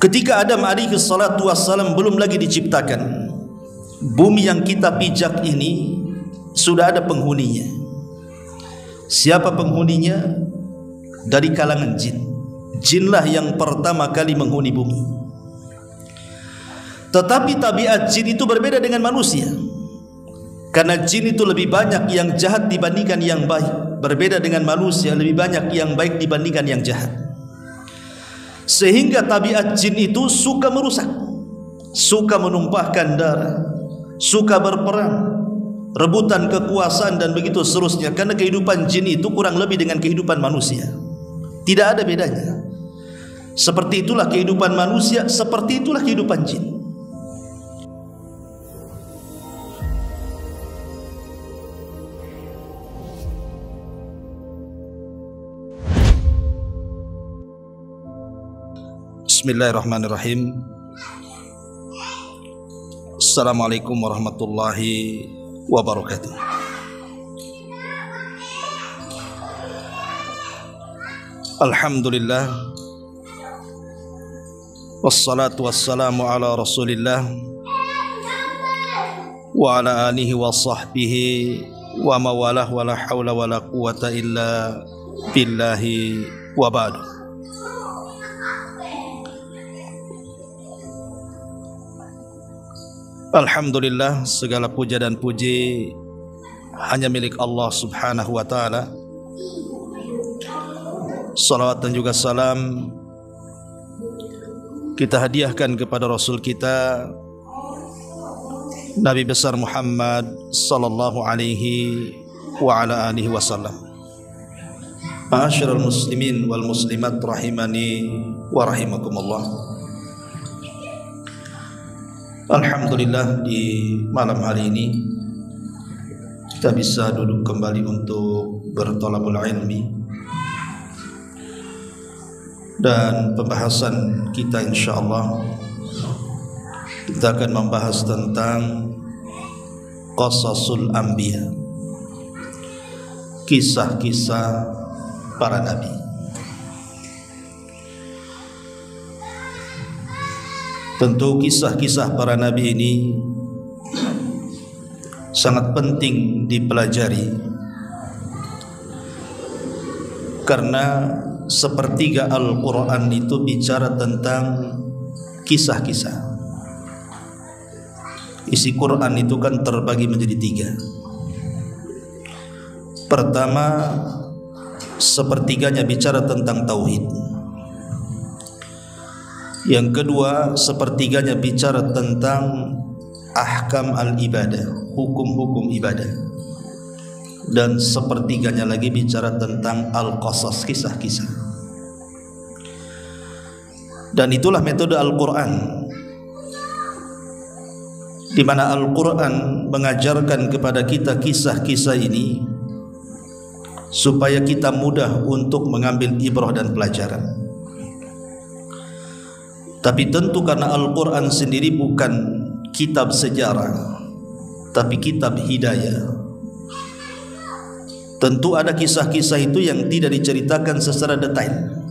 Ketika Adam alaihi salatu wassalam belum lagi diciptakan, bumi yang kita pijak ini sudah ada penghuninya. Siapa penghuninya? Dari kalangan jin. Jinlah yang pertama kali menghuni bumi. Tetapi tabiat jin itu berbeda dengan manusia. Karena jin itu lebih banyak yang jahat dibandingkan yang baik. Berbeda dengan manusia, lebih banyak yang baik dibandingkan yang jahat. Sehingga tabiat jin itu suka merusak, suka menumpahkan darah, suka berperang, rebutan kekuasaan dan begitu seterusnya. Karena kehidupan jin itu kurang lebih dengan kehidupan manusia, tidak ada bedanya. Seperti itulah kehidupan manusia, seperti itulah kehidupan jin. Bismillahirrahmanirrahim. Assalamualaikum warahmatullahi wabarakatuh. Alhamdulillah, wassalatu wassalamu ala rasulillah wa ala alihi wa sahbihi wa mawalah wa la hawla wa la quwata illa billahi wa ba'du. Alhamdulillah, segala puja dan puji hanya milik Allah subhanahu wa ta'ala. Salawat dan juga salam kita hadiahkan kepada Rasul kita Nabi besar Muhammad sallallahu alaihi wa ala alihi wasallam. Ma'asyiral muslimin wal muslimat rahimani wa rahimakumullah. Alhamdulillah, di malam hari ini kita bisa duduk kembali untuk bertolabul ilmi, dan pembahasan kita insyaallah kita akan membahas tentang qasasul anbiya, kisah-kisah para nabi. Tentu kisah-kisah para nabi ini sangat penting dipelajari, karena sepertiga Al-Quran itu bicara tentang kisah-kisah. Isi Quran itu kan terbagi menjadi tiga. Pertama, sepertiganya bicara tentang tauhid. Yang kedua, sepertiganya bicara tentang ahkam al-ibadah, hukum-hukum ibadah. Dan sepertiganya lagi bicara tentang al-qasas, kisah-kisah. Dan itulah metode Al-Quran, di mana Al-Quran mengajarkan kepada kita kisah-kisah ini supaya kita mudah untuk mengambil ibrah dan pelajaran. Tapi tentu karena Al-Quran sendiri bukan kitab sejarah, tapi kitab hidayah. Tentu ada kisah-kisah itu yang tidak diceritakan secara detail,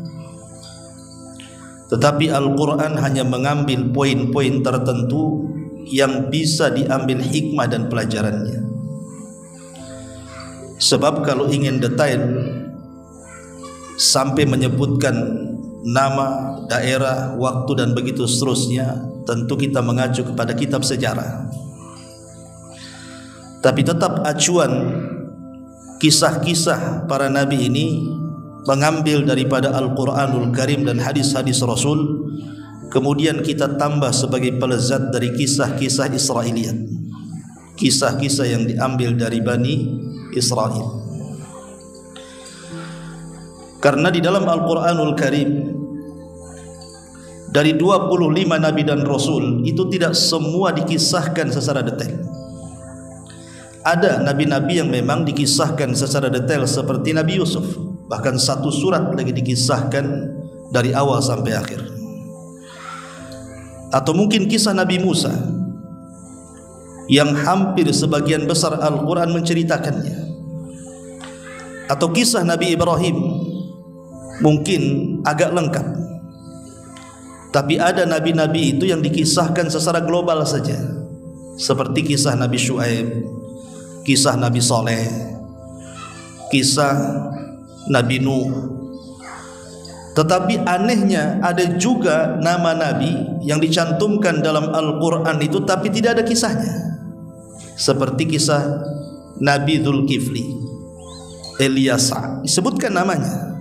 tetapi Al-Quran hanya mengambil poin-poin tertentu yang bisa diambil hikmah dan pelajarannya. Sebab kalau ingin detail sampai menyebutkan nama, daerah, waktu dan begitu seterusnya, tentu kita mengacu kepada kitab sejarah. Tapi tetap acuan kisah-kisah para nabi ini mengambil daripada Al-Quranul Karim dan hadis-hadis Rasul, kemudian kita tambah sebagai pelezat dari kisah-kisah Israiliyat, kisah-kisah yang diambil dari Bani Israel. Karena di dalam Al-Quranul Karim dari 25 nabi dan rasul itu tidak semua dikisahkan secara detail. Ada nabi-nabi yang memang dikisahkan secara detail seperti Nabi Yusuf, bahkan satu surat lagi dikisahkan dari awal sampai akhir. Atau mungkin kisah Nabi Musa yang hampir sebagian besar Al-Quran menceritakannya. Atau kisah Nabi Ibrahim mungkin agak lengkap. Tapi ada nabi-nabi itu yang dikisahkan secara global saja, seperti kisah Nabi Syuaib, kisah Nabi Saleh, kisah Nabi Nuh. Tetapi anehnya ada juga nama nabi yang dicantumkan dalam Al-Quran itu tapi tidak ada kisahnya, seperti kisah Nabi Dzulkifli, Ilyasa, disebutkan namanya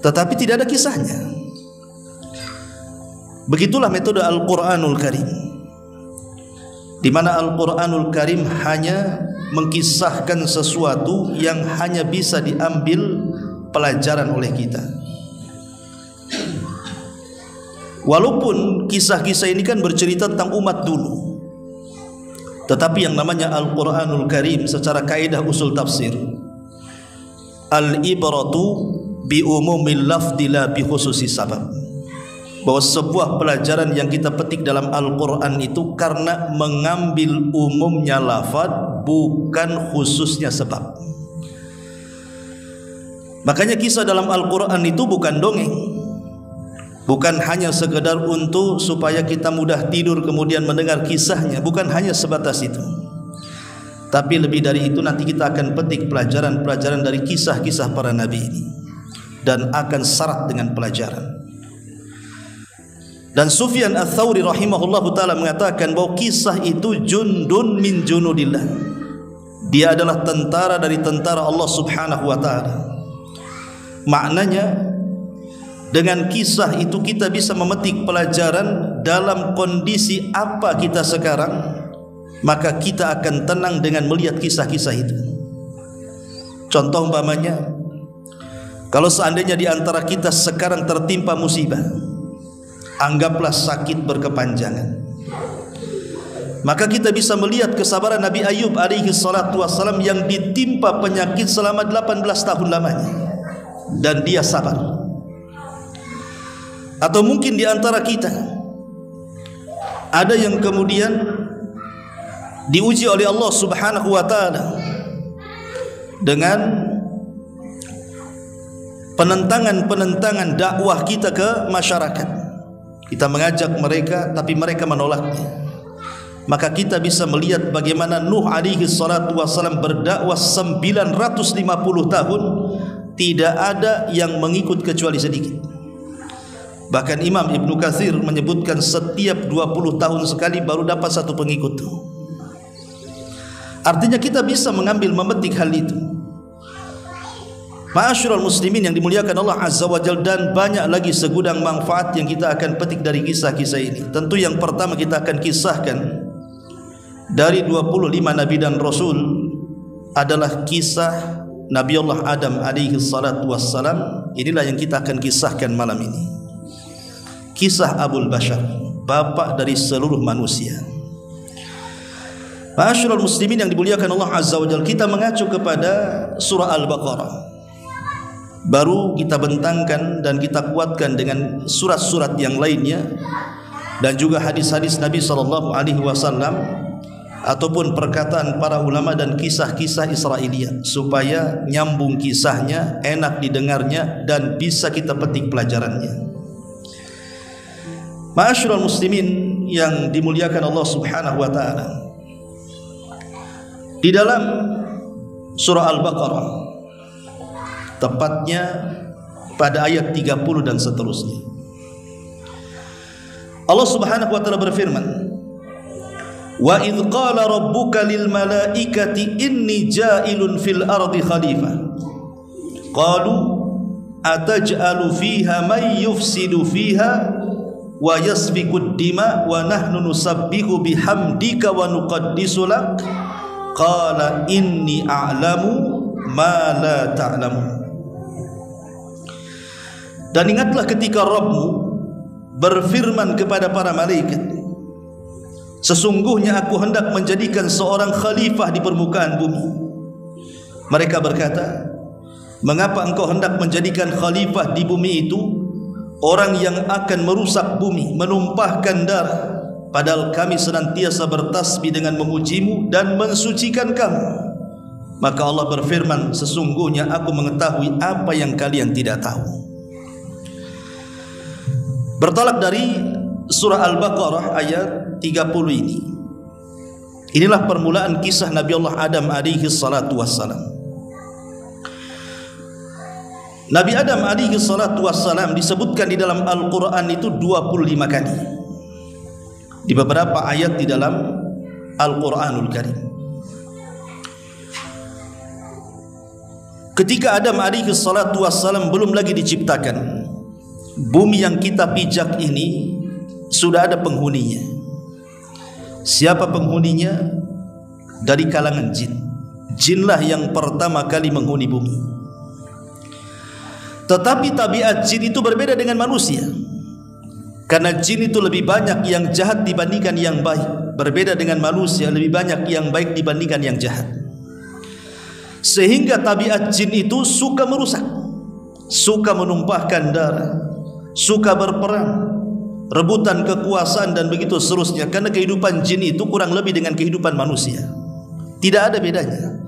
tetapi tidak ada kisahnya. Begitulah metode Al-Quranul Karim, di mana Al-Quranul Karim hanya mengkisahkan sesuatu yang hanya bisa diambil pelajaran oleh kita. Walaupun kisah-kisah ini kan bercerita tentang umat dulu, tetapi yang namanya Al-Quranul Karim secara kaidah usul tafsir, al-ibratu bi umumil lafzi la bi khususi sabab, bahwa sebuah pelajaran yang kita petik dalam Al-Quran itu karena mengambil umumnya lafaz, bukan khususnya sebab. Makanya kisah dalam Al-Quran itu bukan dongeng, bukan hanya sekedar untuk supaya kita mudah tidur kemudian mendengar kisahnya, bukan hanya sebatas itu. Tapi lebih dari itu, nanti kita akan petik pelajaran-pelajaran dari kisah-kisah para nabi ini, dan akan syarat dengan pelajaran. Dan Sufyan Ats-Tsauri rahimahullahu taala mengatakan bahwa kisah itu jundun min junudillah. Dia adalah tentara dari tentara Allah Subhanahu wa taala. Maknanya dengan kisah itu kita bisa memetik pelajaran dalam kondisi apa kita sekarang, maka kita akan tenang dengan melihat kisah-kisah itu. Contoh umpamanya, kalau seandainya di antara kita sekarang tertimpa musibah, anggaplah sakit berkepanjangan, maka kita bisa melihat kesabaran Nabi Ayub alaihi salatu wassalam yang ditimpa penyakit selama 18 tahun lamanya, dan dia sabar. Atau mungkin di antara kita ada yang kemudian diuji oleh Allah Subhanahu wa taala dengan penentangan dakwah kita ke masyarakat. Kita mengajak mereka tapi mereka menolaknya. Maka kita bisa melihat bagaimana Nuh alaihi salatu wassalam berdakwah 950 tahun, tidak ada yang mengikut kecuali sedikit. Bahkan Imam Ibnu Katsir menyebutkan setiap 20 tahun sekali baru dapat satu pengikut. Artinya kita bisa mengambil memetik hal itu. Ma'asyiral muslimin yang dimuliakan Allah Azza wa Jalla, dan banyak lagi segudang manfaat yang kita akan petik dari kisah-kisah ini. Tentu yang pertama kita akan kisahkan dari 25 nabi dan rasul adalah kisah Nabi Allah Adam alaihi salatu wassalam. Inilah yang kita akan kisahkan malam ini. Kisah Abul Bashar, bapak dari seluruh manusia. Ma'asyiral muslimin yang dimuliakan Allah Azza wa Jalla, kita mengacu kepada surah Al-Baqarah. Baru kita bentangkan dan kita kuatkan dengan surat-surat yang lainnya, dan juga hadis-hadis Nabi SAW ataupun perkataan para ulama dan kisah-kisah Israiliyat, supaya nyambung kisahnya, enak didengarnya, dan bisa kita petik pelajarannya. Ma'asyiral muslimin yang dimuliakan Allah Subhanahu wa taala, di dalam surah Al-Baqarah, tepatnya pada ayat 30 dan seterusnya, Allah Subhanahu wa taala berfirman, wa idz qala rabbuka lil malaikati inni ja'ilun fil ardi khalifah qalu ataj'alu fiha may yufsidu fiha wa yasfiku dima wa nahnu nusabbihu bihamdika wa nuqaddisu lak qala inni a'lamu ma la ta'lamun. Dan ingatlah ketika Rabbmu berfirman kepada para malaikat, sesungguhnya aku hendak menjadikan seorang khalifah di permukaan bumi. Mereka berkata, mengapa engkau hendak menjadikan khalifah di bumi itu orang yang akan merusak bumi, menumpahkan darah, padahal kami senantiasa bertasbih dengan memujimu dan mensucikan kamu. Maka Allah berfirman, sesungguhnya aku mengetahui apa yang kalian tidak tahu. Bertolak dari surah Al-Baqarah ayat 30 ini. Inilah permulaan kisah Nabi Allah Adam alaihi salatu wassalam. Nabi Adam alaihi salatu wassalam disebutkan di dalam Al-Quran itu 25 kali di beberapa ayat di dalam Al-Quranul Karim. Ketika Adam alaihi salatu wassalam belum lagi diciptakan, bumi yang kita pijak ini sudah ada penghuninya. Siapa penghuninya? Dari kalangan jin. Jinlah yang pertama kali menghuni bumi. Tetapi tabiat jin itu berbeda dengan manusia. Karena jin itu lebih banyak yang jahat dibandingkan yang baik. Berbeda dengan manusia, lebih banyak yang baik dibandingkan yang jahat. Sehingga tabiat jin itu suka merusak, suka menumpahkan darah, suka berperang, rebutan kekuasaan dan begitu seterusnya. Karena kehidupan jin itu kurang lebih dengan kehidupan manusia, tidak ada bedanya.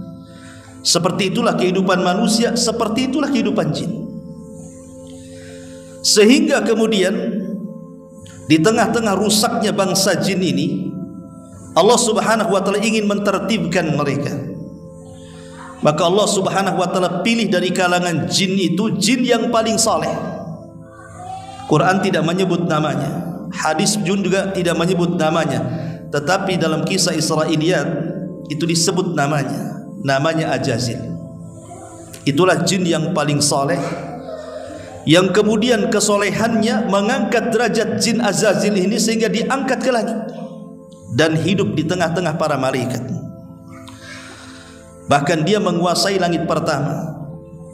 Seperti itulah kehidupan manusia, seperti itulah kehidupan jin. Sehingga kemudian di tengah-tengah rusaknya bangsa jin ini, Allah Subhanahu wa taala ingin mentertibkan mereka. Maka Allah Subhanahu wa taala pilih dari kalangan jin itu jin yang paling saleh. Quran tidak menyebut namanya, hadis juga tidak menyebut namanya, tetapi dalam kisah Israiliyat itu disebut namanya, namanya Ajazil. Itulah jin yang paling saleh, yang kemudian kesolehannya mengangkat derajat jin Azazil ini sehingga diangkat ke langit dan hidup di tengah-tengah para malaikat. Bahkan dia menguasai langit pertama,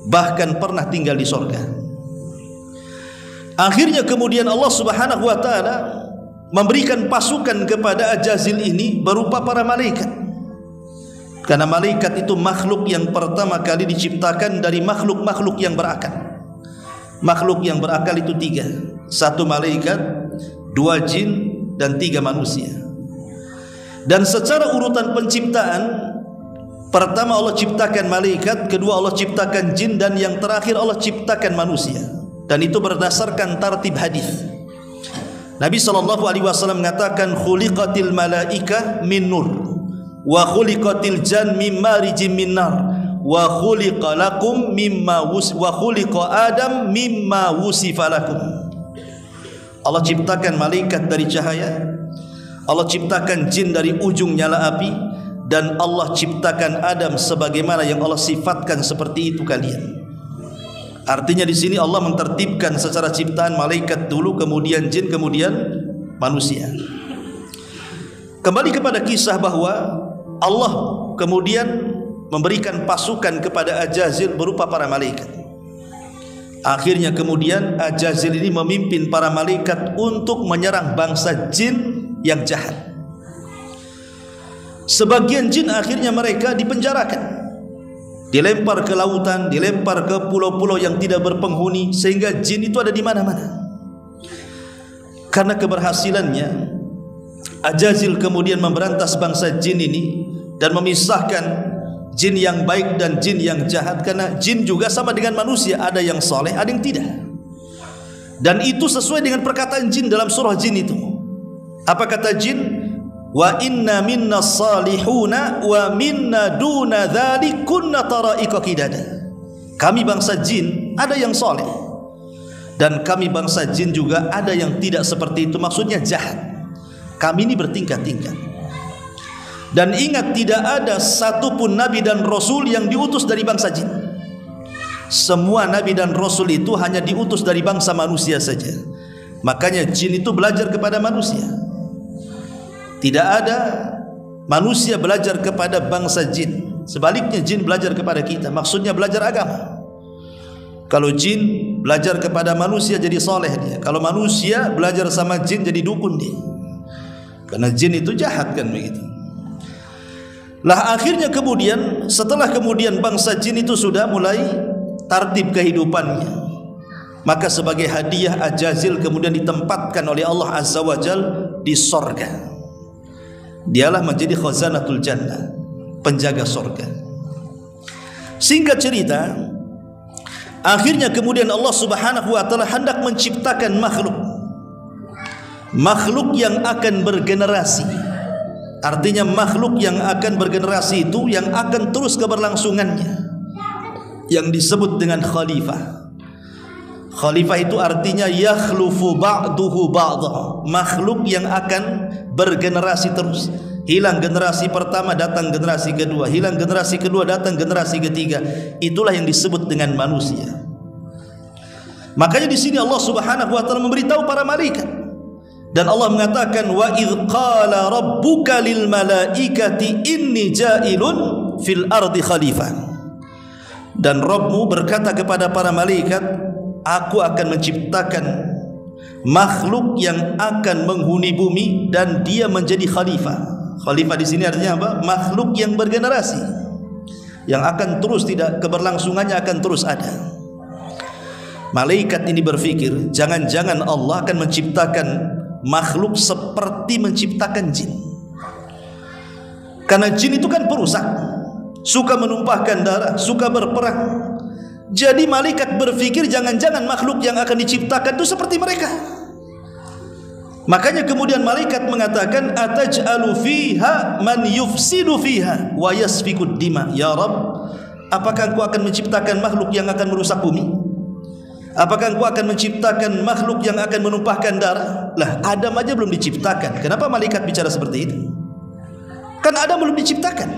bahkan pernah tinggal di surga. Akhirnya kemudian Allah Subhanahu wa taala memberikan pasukan kepada Ajazil ini berupa para malaikat. Karena malaikat itu makhluk yang pertama kali diciptakan dari makhluk-makhluk yang berakal. Makhluk yang berakal itu 3. 1 malaikat, 2 jin, dan 3 manusia. Dan secara urutan penciptaan, pertama Allah ciptakan malaikat, kedua Allah ciptakan jin, dan yang terakhir Allah ciptakan manusia. Dan itu berdasarkan tartib hadis. Nabi SAW mengatakan khuliqatil malaika min nur wa khuliqatil jan min marijim min nar wa khuliqa lakum mimma wa khuliqa adam mimma wusifa lakum. Allah ciptakan malaikat dari cahaya, Allah ciptakan jin dari ujung nyala api, dan Allah ciptakan Adam sebagaimana yang Allah sifatkan seperti itu kalian. Artinya di sini Allah mentertibkan secara ciptaan malaikat dulu, kemudian jin, kemudian manusia. Kembali kepada kisah bahwa Allah kemudian memberikan pasukan kepada Ajazil berupa para malaikat. Akhirnya kemudian Ajazil ini memimpin para malaikat untuk menyerang bangsa jin yang jahat. Sebagian jin akhirnya mereka dipenjarakan, dilempar ke lautan, dilempar ke pulau-pulau yang tidak berpenghuni, sehingga jin itu ada di mana-mana. Karena keberhasilannya, Ajazil kemudian memberantas bangsa jin ini dan memisahkan jin yang baik dan jin yang jahat. Karena jin juga sama dengan manusia, ada yang soleh, ada yang tidak. Dan itu sesuai dengan perkataan jin dalam surah jin itu. Apa kata jin? Wa inna minna salihuna wa minna duna dzalik kunna tara'iqa qidada. Kami bangsa jin ada yang soleh, dan kami bangsa jin juga ada yang tidak seperti itu, maksudnya jahat. Kami ini bertingkat-tingkat. Dan ingat, tidak ada satupun nabi dan rasul yang diutus dari bangsa jin. Semua nabi dan rasul itu hanya diutus dari bangsa manusia saja. Makanya jin itu belajar kepada manusia. Tidak ada manusia belajar kepada bangsa jin. Sebaliknya jin belajar kepada kita, maksudnya belajar agama. Kalau jin belajar kepada manusia jadi soleh dia. Kalau manusia belajar sama jin jadi dukun dia. Karena jin itu jahat kan begitu. Lah akhirnya kemudian, setelah kemudian bangsa jin itu sudah mulai tartib kehidupannya, maka sebagai hadiah Ajazil kemudian ditempatkan oleh Allah Azza wa Jal di sorga. Dialah menjadi khazanatul jannah, penjaga sorga. Singkat cerita, akhirnya kemudian Allah Subhanahu wa taala hendak menciptakan makhluk makhluk yang akan bergenerasi. Artinya makhluk yang akan bergenerasi itu yang akan terus keberlangsungannya, yang disebut dengan khalifah. Khalifah itu artinya yakhlufu ba'duhu ba'dha, makhluk yang akan bergenerasi terus. Hilang generasi pertama, datang generasi kedua, hilang generasi kedua, datang generasi ketiga. Itulah yang disebut dengan manusia. Makanya di sini Allah Subhanahu wa taala memberitahu para malaikat. Dan Allah mengatakan, wa idh qala rabbuka lil malaikati inni ja'ilun fil ardi khalifah. Dan Rabbmu berkata kepada para malaikat, aku akan menciptakan makhluk yang akan menghuni bumi dan dia menjadi khalifah. Khalifah di sini artinya apa? Makhluk yang bergenerasi, yang akan terus, tidak keberlangsungannya akan terus ada. Malaikat ini berpikir, jangan-jangan Allah akan menciptakan makhluk seperti menciptakan jin. Karena jin itu kan perusak, suka menumpahkan darah, suka berperang. Jadi malaikat berpikir jangan-jangan makhluk yang akan diciptakan itu seperti mereka. Makanya kemudian malaikat mengatakan, ataj'alu fiha man yufsidu fiha wa yasfikud dima. Ya Rabb, apakah engkau akan menciptakan makhluk yang akan merusak bumi? Apakah engkau akan menciptakan makhluk yang akan menumpahkan darah? Lah, Adam aja belum diciptakan. Kenapa malaikat bicara seperti itu? Kan Adam belum diciptakan.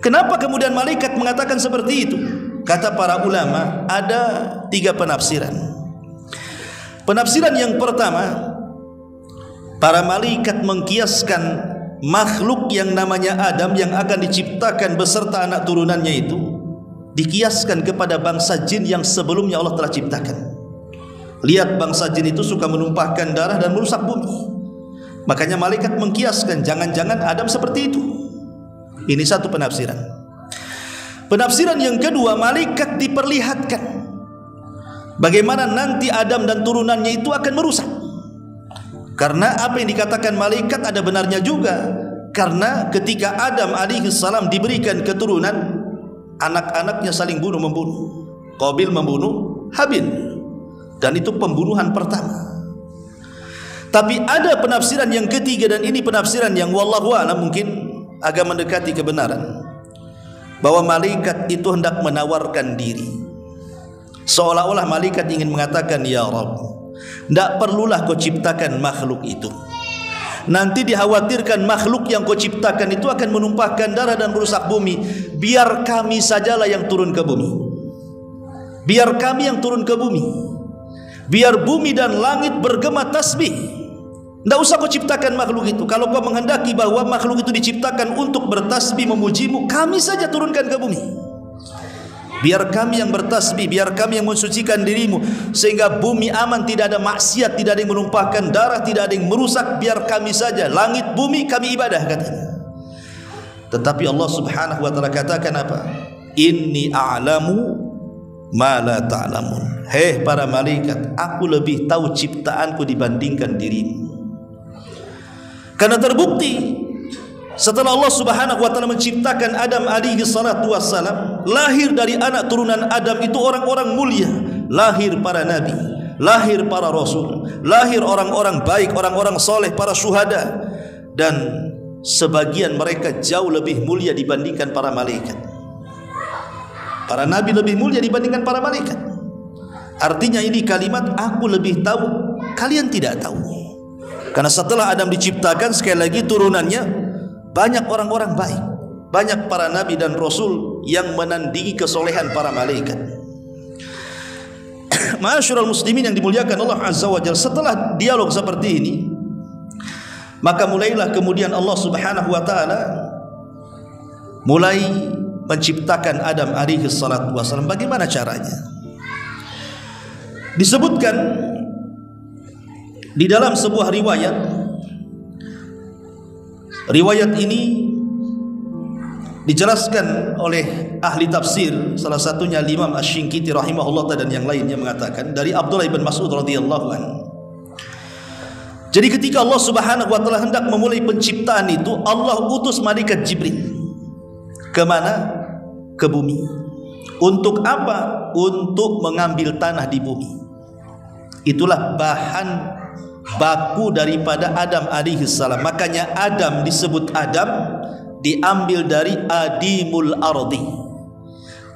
Kenapa kemudian malaikat mengatakan seperti itu? Kata para ulama, ada 3 penafsiran. Penafsiran yang pertama, para malaikat mengkiaskan makhluk yang namanya Adam yang akan diciptakan beserta anak turunannya itu, dikiaskan kepada bangsa jin yang sebelumnya Allah telah ciptakan. Lihat, bangsa jin itu suka menumpahkan darah dan merusak bumi. Makanya malaikat mengkiaskan, jangan-jangan Adam seperti itu. Ini satu penafsiran. Penafsiran yang kedua, malaikat diperlihatkan bagaimana nanti Adam dan turunannya itu akan merusak. Karena apa yang dikatakan malaikat ada benarnya juga. Karena ketika Adam alaihissalam diberikan keturunan, anak-anaknya saling bunuh-membunuh. Qabil membunuh Habil, dan itu pembunuhan pertama. Tapi ada penafsiran yang ketiga, dan ini penafsiran yang wallahu a'lam mungkin agak mendekati kebenaran, bahwa malaikat itu hendak menawarkan diri. Seolah-olah malaikat ingin mengatakan, ya Rabb, tidak perlulah kau ciptakan makhluk itu. Nanti dikhawatirkan makhluk yang kau ciptakan itu akan menumpahkan darah dan merusak bumi. Biar kami sajalah yang turun ke bumi. Biar kami yang turun ke bumi. Biar bumi dan langit bergema tasbih. Tidak usah kau ciptakan makhluk itu. Kalau kau menghendaki bahwa makhluk itu diciptakan untuk bertasbih memujimu, kami saja turunkan ke bumi. Biar kami yang bertasbih, biar kami yang mensucikan dirimu, sehingga bumi aman, tidak ada maksiat, tidak ada yang menumpahkan darah, tidak ada yang merusak. Biar kami saja, langit bumi kami ibadah, katanya. Tetapi Allah Subhanahu wa taala katakan apa? Inni a'lamu ma la ta'lamun. Hei para malaikat, aku lebih tahu ciptaanku dibandingkan dirimu. Karena terbukti setelah Allah Subhanahu wa taala menciptakan Adam alaihi salatu wassalam, lahir dari anak turunan Adam itu orang-orang mulia, lahir para nabi, lahir para rasul, lahir orang-orang baik, orang-orang soleh, para syuhada, dan sebagian mereka jauh lebih mulia dibandingkan para malaikat. Para nabi lebih mulia dibandingkan para malaikat. Artinya ini kalimat aku lebih tahu, kalian tidak tahu. Karena setelah Adam diciptakan, sekali lagi turunannya banyak orang-orang baik, banyak para nabi dan rasul yang menandingi kesolehan para malaikat. Ma'asyiral muslimin yang dimuliakan Allah Azza wa Jalla, setelah dialog seperti ini, maka mulailah kemudian Allah Subhanahu wa taala mulai menciptakan Adam alaihi salatu wasallam. Bagaimana caranya? Disebutkan di dalam sebuah riwayat. Riwayat ini dijelaskan oleh ahli tafsir, salah satunya Imam Asy-Syinkiti rahimahullah dan yang lainnya, mengatakan dari Abdullah bin Mas'ud radhiyallahu anhu. Jadi ketika Allah Subhanahu wa taala hendak memulai penciptaan itu, Allah utus malaikat Jibril ke mana? Ke bumi. Untuk apa? Untuk mengambil tanah di bumi. Itulah bahan baku daripada Adam alaihi salam. Makanya Adam disebut Adam diambil dari adimul ardi.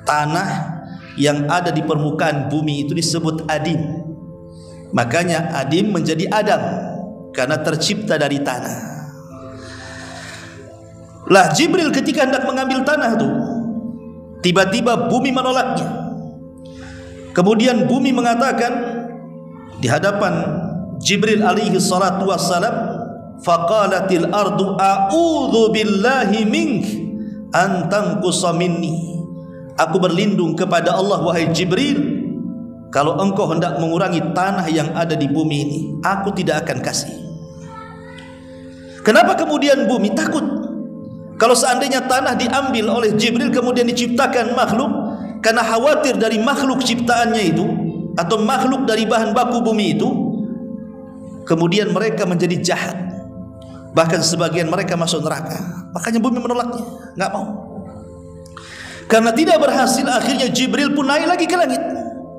Tanah yang ada di permukaan bumi itu disebut adim. Makanya adim menjadi Adam karena tercipta dari tanah. Lah Jibril ketika hendak mengambil tanah itu, tiba-tiba bumi menolaknya. Kemudian bumi mengatakan di hadapan Jibril alaihi salatu wassalam, faqalatil ardu a'udzu billahi mink an tanqusa minni. Aku berlindung kepada Allah wahai Jibril, kalau engkau hendak mengurangi tanah yang ada di bumi ini, aku tidak akan kasih. Kenapa kemudian bumi takut? Kalau seandainya tanah diambil oleh Jibril kemudian diciptakan makhluk, karena khawatir dari makhluk ciptaannya itu atau makhluk dari bahan baku bumi itu, kemudian mereka menjadi jahat, bahkan sebagian mereka masuk neraka. Makanya bumi menolaknya, nggak mau. Karena tidak berhasil, akhirnya Jibril pun naik lagi ke langit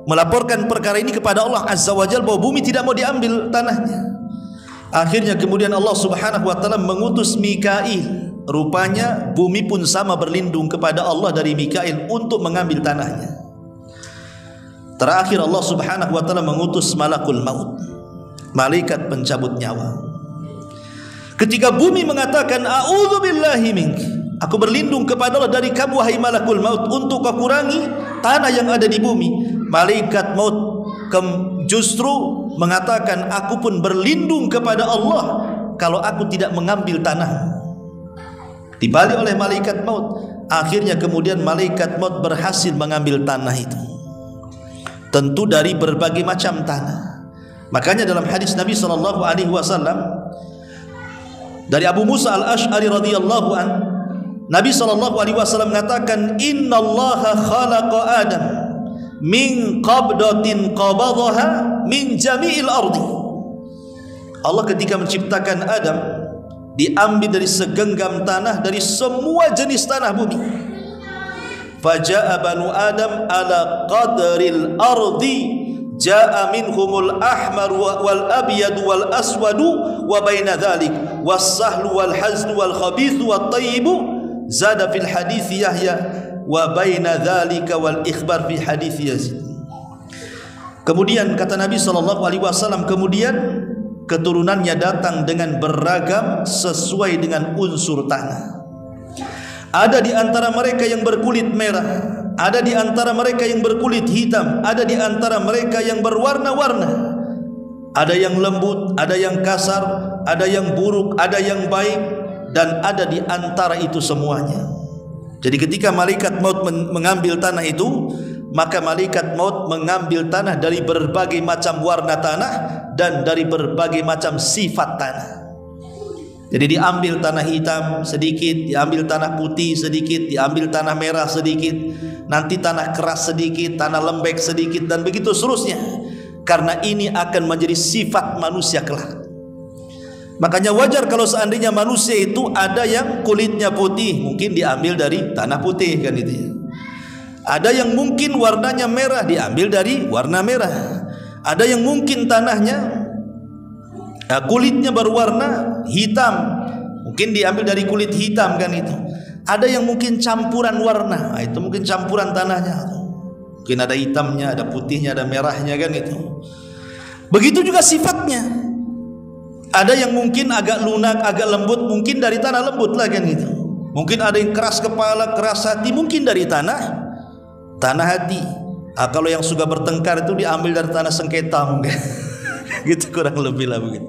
melaporkan perkara ini kepada Allah Azza wa Jalla bahwa bumi tidak mau diambil tanahnya. Akhirnya kemudian Allah Subhanahu wa taala mengutus Mikail. Rupanya bumi pun sama berlindung kepada Allah dari Mikail untuk mengambil tanahnya. Terakhir Allah Subhanahu wa taala mengutus malakul maut, malaikat pencabut nyawa. Ketika bumi mengatakan a'udzu billahi mink, aku berlindung kepada Allah dari kamu wahai malakul maut untuk kau kurangi tanah yang ada di bumi, malaikat maut justru mengatakan aku pun berlindung kepada Allah kalau aku tidak mengambil tanah. Dibalik oleh malaikat maut. Akhirnya kemudian malaikat maut berhasil mengambil tanah itu, tentu dari berbagai macam tanah. Makanya dalam hadis Nabi SAW dari Abu Musa al-Ash'ari radhiyallahu an, Nabi SAW mengatakan innallaha khalaqa Adam min qabdatin qabadaha min jami'il ardi. Allah ketika menciptakan Adam diambil dari segenggam tanah dari semua jenis tanah bumi. Faja'a banu Adam ala qadril ardi ja'a minhumul ahmar wal abyad wal aswadu wa baina dhalik was sahlu wal hazlu wal khabithu wat tayyibu zada fil hadits Yahya wa baina dhalika wal ikhbar fi hadits Yazid. Kemudian kata Nabi SAW, kemudian keturunannya datang dengan beragam sesuai dengan unsur tanah. Ada di antara mereka yang berkulit merah, ada di antara mereka yang berkulit hitam, ada di antara mereka yang berwarna-warna. Ada yang lembut, ada yang kasar, ada yang buruk, ada yang baik, dan ada di antara itu semuanya. Jadi ketika malaikat maut mengambil tanah itu, maka malaikat maut mengambil tanah dari berbagai macam warna tanah dan dari berbagai macam sifat tanah. Jadi diambil tanah hitam sedikit, diambil tanah putih sedikit, diambil tanah merah sedikit, nanti tanah keras sedikit, tanah lembek sedikit, dan begitu seterusnya. Karena ini akan menjadi sifat manusia kelak. Makanya wajar kalau seandainya manusia itu ada yang kulitnya putih, mungkin diambil dari tanah putih, kan itu ya. Ada yang mungkin warnanya merah, diambil dari warna merah. Ada yang mungkin tanahnya kulitnya berwarna hitam, mungkin diambil dari kulit hitam, kan itu. Ada yang mungkin campuran warna, itu mungkin campuran tanahnya. Mungkin ada hitamnya, ada putihnya, ada merahnya, kan itu. Begitu juga sifatnya. Ada yang mungkin agak lunak, agak lembut, mungkin dari tanah lembut lah, kan gitu. Mungkin ada yang keras kepala, keras hati, mungkin dari tanah hati. Kalau yang suka bertengkar itu diambil dari tanah sengketa mungkin. Gitu kurang lebih lah begitu.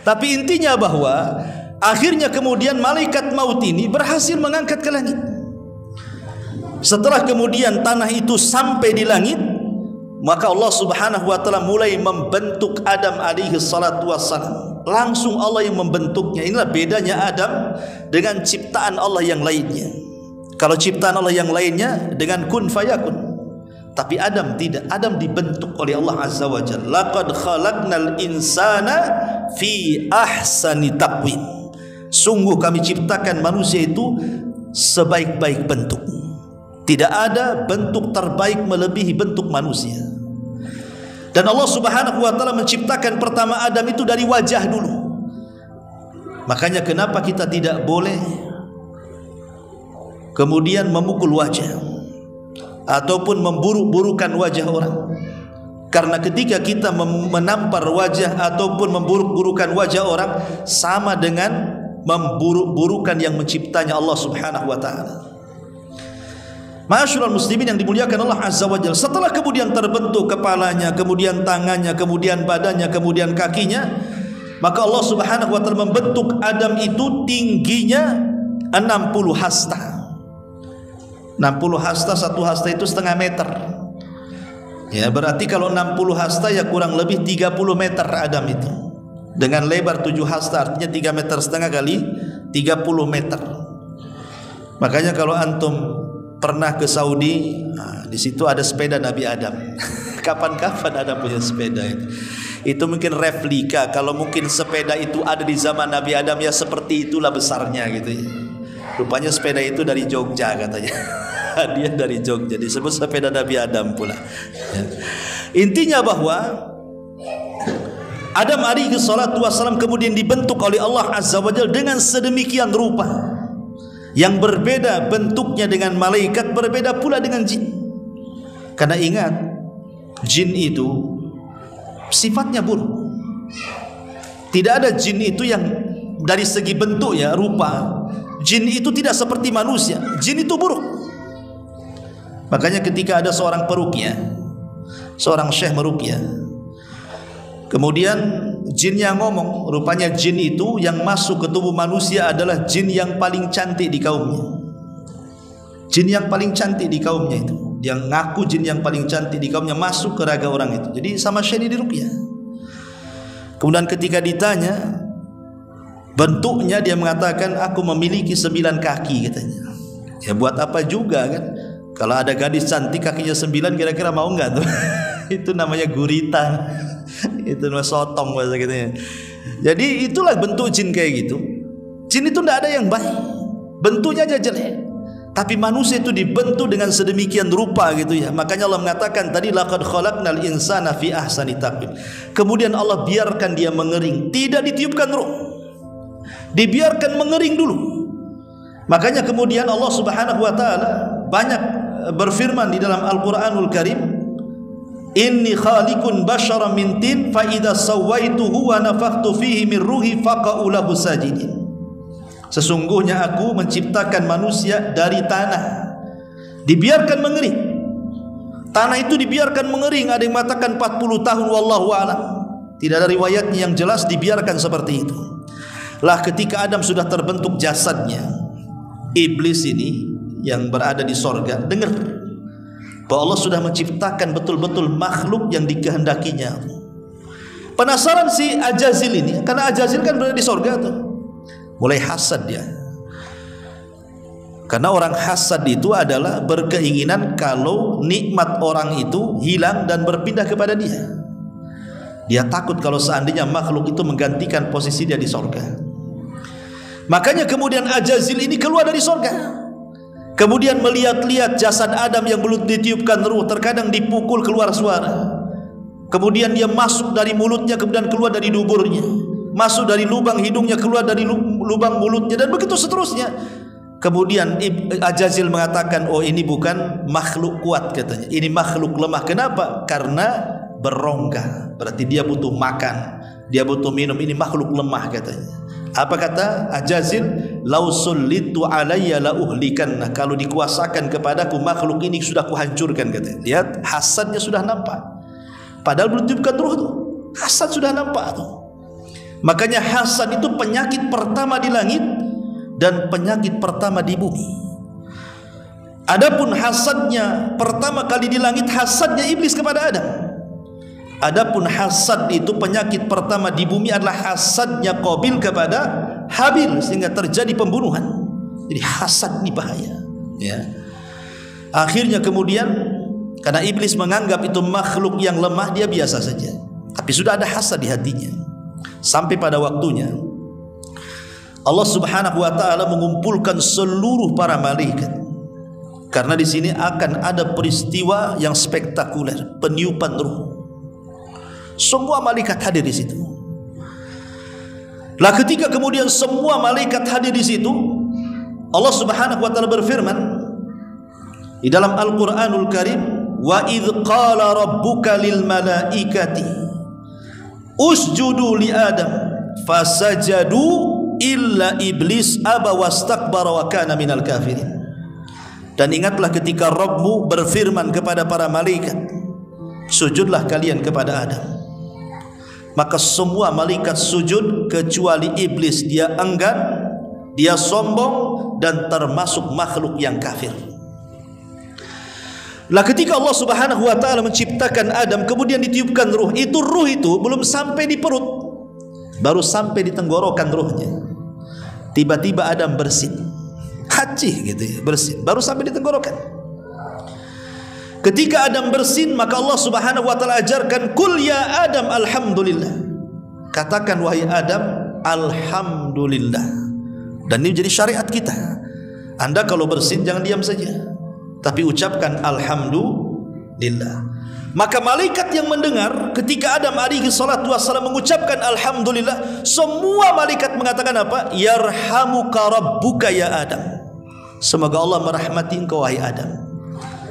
Tapi intinya bahwa akhirnya kemudian malaikat maut ini berhasil mengangkat ke langit. Setelah kemudian tanah itu sampai di langit, maka Allah Subhanahu wa taala mulai membentuk Adam alaihi salatu wassalam. Langsung Allah yang membentuknya. Inilah bedanya Adam dengan ciptaan Allah yang lainnya. Kalau ciptaan Allah yang lainnya dengan kun fayakun, tapi Adam tidak. Adam dibentuk oleh Allah Azza wa Jalla. Laqad khalaqnal insana fi ahsani taqwim. Sungguh kami ciptakan manusia itu sebaik-baik bentuk. Tidak ada bentuk terbaik melebihi bentuk manusia. Dan Allah Subhanahu wa taala menciptakan pertama Adam itu dari wajah dulu. Makanya kenapa kita tidak boleh kemudian memukul wajah ataupun memburuk-burukan wajah orang. Karena ketika kita menampar wajah ataupun memburuk-burukan wajah orang, sama dengan memburuk-burukan yang menciptanya Allah Subhanahu wa taala. Ma'asyiral muslimin yang dimuliakan Allah Azza wa Jalla, setelah kemudian terbentuk kepalanya, kemudian tangannya, kemudian badannya, kemudian kakinya, maka Allah Subhanahu wa taala membentuk Adam itu tingginya 60 hasta. 60 hasta, satu hasta itu setengah meter. Ya, berarti kalau 60 hasta ya kurang lebih 30 meter Adam itu. Dengan lebar 7 hasta artinya 3,5 meter kali 30 meter. Makanya kalau antum pernah ke Saudi, nah, di situ ada sepeda Nabi Adam. Kapan-kapan ada punya sepeda itu. Itu mungkin replika. Kalau mungkin sepeda itu ada di zaman Nabi Adam, ya seperti itulah besarnya gitu ya. Rupanya sepeda itu dari Jogja katanya. Dia dari Jogja, disebut sepeda Nabi Adam pula. Ya. Intinya bahwa Adam alaihi salatu wassalam kemudian dibentuk oleh Allah Azza wa Jalla dengan sedemikian rupa, yang berbeda bentuknya dengan malaikat, berbeda pula dengan jin. Karena ingat, jin itu sifatnya buruk. Tidak ada jin itu yang dari segi bentuk ya, rupa, jin itu tidak seperti manusia. Jin itu buruk. Makanya ketika ada seorang peruqyah, seorang syekh meruqyah, kemudian jinnya ngomong, rupanya jin itu yang masuk ke tubuh manusia adalah jin yang paling cantik di kaumnya. Jin yang paling cantik di kaumnya itu, dia ngaku jin yang paling cantik di kaumnya, masuk ke raga orang itu. Jadi sama syekh diruqyah. Kemudian ketika ditanya bentuknya, dia mengatakan aku memiliki 9 kaki katanya. Ya buat apa juga kan? Kalau ada gadis cantik kakinya 9, kira-kira mau enggak tuh? Itu namanya gurita. Itu namanya sotong bahasa gitu ya. Jadi itulah bentuk jin kayak gitu. Jin itu tidak ada yang baik, bentuknya aja jelek. Tapi manusia itu dibentuk dengan sedemikian rupa gitu ya. Makanya Allah mengatakan tadi, laqad khalaqnal insana fi ahsani taqwim. Kemudian Allah biarkan dia mengering, tidak ditiupkan ruh, dibiarkan mengering dulu. Makanya kemudian Allah Subhanahu wa taala banyak berfirman di dalam Al-Qur'anul Karim, inni khaliqun basyaran min tin fa idza sawaituhu wa nafakhtu fihi min ruhi faqa'u lahu sajidin. Sesungguhnya aku menciptakan manusia dari tanah, dibiarkan mengering. Tanah itu dibiarkan mengering, ada yang mengatakan 40 tahun, wallahu a'lam. Tidak ada riwayatnya yang jelas dibiarkan seperti itu. Lah ketika Adam sudah terbentuk jasadnya, iblis ini yang berada di sorga dengar bahwa Allah sudah menciptakan betul-betul makhluk yang dikehendakinya. Penasaran si Ajazil ini, karena Ajazil kan berada di sorga tuh. Mulai hasad dia. Karena orang hasad itu adalah berkeinginan kalau nikmat orang itu hilang dan berpindah kepada dia. Dia takut kalau seandainya makhluk itu menggantikan posisi dia di sorga. Makanya kemudian Ajazil ini keluar dari sorga. Kemudian melihat-lihat jasad Adam yang belum ditiupkan ruh, terkadang dipukul keluar suara. Kemudian dia masuk dari mulutnya, kemudian keluar dari duburnya, masuk dari lubang hidungnya, keluar dari lubang mulutnya, dan begitu seterusnya. Kemudian Ajazil mengatakan, oh ini bukan makhluk kuat katanya, ini makhluk lemah. Kenapa? Karena berongga, berarti dia butuh makan, dia butuh minum, ini makhluk lemah katanya. Apa kata Ajazil? Lau sullitu alayya la uhlikanna. Kalau dikuasakan kepadaku makhluk ini sudah kuhancurkan katanya. Lihat hasadnya sudah nampak. Padahal belum ditiupkan ruh tuh, hasad sudah nampak tuh. Makanya hasad itu penyakit pertama di langit dan penyakit pertama di bumi. Adapun hasadnya pertama kali di langit, hasadnya iblis kepada Adam. Adapun hasad itu penyakit pertama di bumi adalah hasadnya Qabil kepada Habil, sehingga terjadi pembunuhan. Jadi hasad ini bahaya ya. Akhirnya kemudian karena iblis menganggap itu makhluk yang lemah, dia biasa saja. Tapi sudah ada hasad di hatinya. Sampai pada waktunya Allah Subhanahu wa taala mengumpulkan seluruh para malaikat. Karena di sini akan ada peristiwa yang spektakuler, peniupan ruh. Semua malaikat hadir di situ. Lah ketika kemudian semua malaikat hadir di situ, Allah Subhanahu wa taala berfirman di dalam Al-Qur'anul Karim, wa idz qala rabbuka lil malaikati usjudu li adam fasajadu illa iblis aba wastakbara wa kana minal kafirin. Dan ingatlah ketika Rabbmu berfirman kepada para malaikat, sujudlah kalian kepada Adam. Maka semua malaikat sujud kecuali iblis. Dia enggan, dia sombong, dan termasuk makhluk yang kafir. Lah ketika Allah Subhanahu wa taala menciptakan Adam, kemudian ditiupkan ruh. Ruh itu belum sampai di perut, baru sampai di tenggorokan ruhnya. Tiba-tiba Adam bersin, hacih gitu ya, bersin, baru sampai di tenggorokan. Ketika Adam bersin, maka Allah Subhanahu wa taala ajarkan, "Qul ya Adam alhamdulillah." Katakan wahai Adam, alhamdulillah. Dan ini jadi syariat kita. Anda kalau bersin jangan diam saja, tapi ucapkan alhamdulillah. Maka malaikat yang mendengar ketika Adam alaihi salatu wassalam mengucapkan alhamdulillah, semua malaikat mengatakan apa? Yarhamuka rabbuka ya Adam. Semoga Allah merahmati engkau wahai Adam.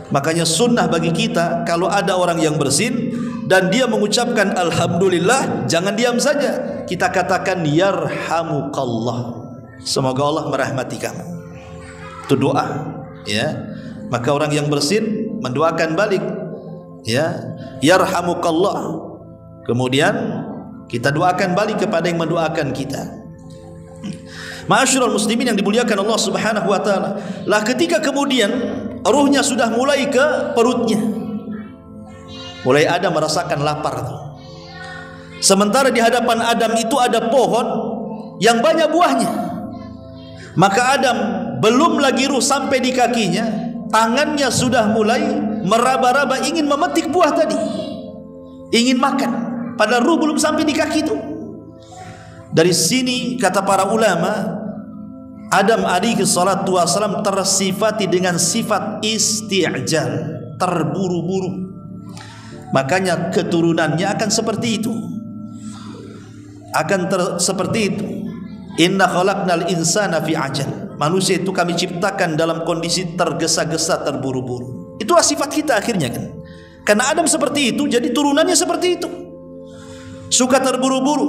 Makanya sunnah bagi kita, kalau ada orang yang bersin dan dia mengucapkan alhamdulillah, jangan diam saja, kita katakan yarhamukallah, semoga Allah merahmati kamu. Itu doa, ya. Maka orang yang bersin mendoakan balik, ya, yarhamukallah. Kemudian kita doakan balik kepada yang mendoakan kita. Ma'asyiral muslimin yang dimuliakan Allah Subhanahu wa taala. Lah ketika kemudian ruhnya sudah mulai ke perutnya, mulai Adam merasakan lapar. Sementara di hadapan Adam itu ada pohon yang banyak buahnya. Maka Adam belum lagi ruh sampai di kakinya, tangannya sudah mulai meraba-raba ingin memetik buah tadi, ingin makan, padahal ruh belum sampai di kaki itu. Dari sini kata para ulama, Adam alaihi salatu wasalam tersifati dengan sifat isti'jal, terburu-buru. Makanya keturunannya akan seperti itu, seperti itu. Inna khalaqnal insana fi ajal. Manusia itu kami ciptakan dalam kondisi tergesa-gesa, terburu-buru. Itulah sifat kita akhirnya kan. Karena Adam seperti itu, jadi turunannya seperti itu. Suka terburu-buru,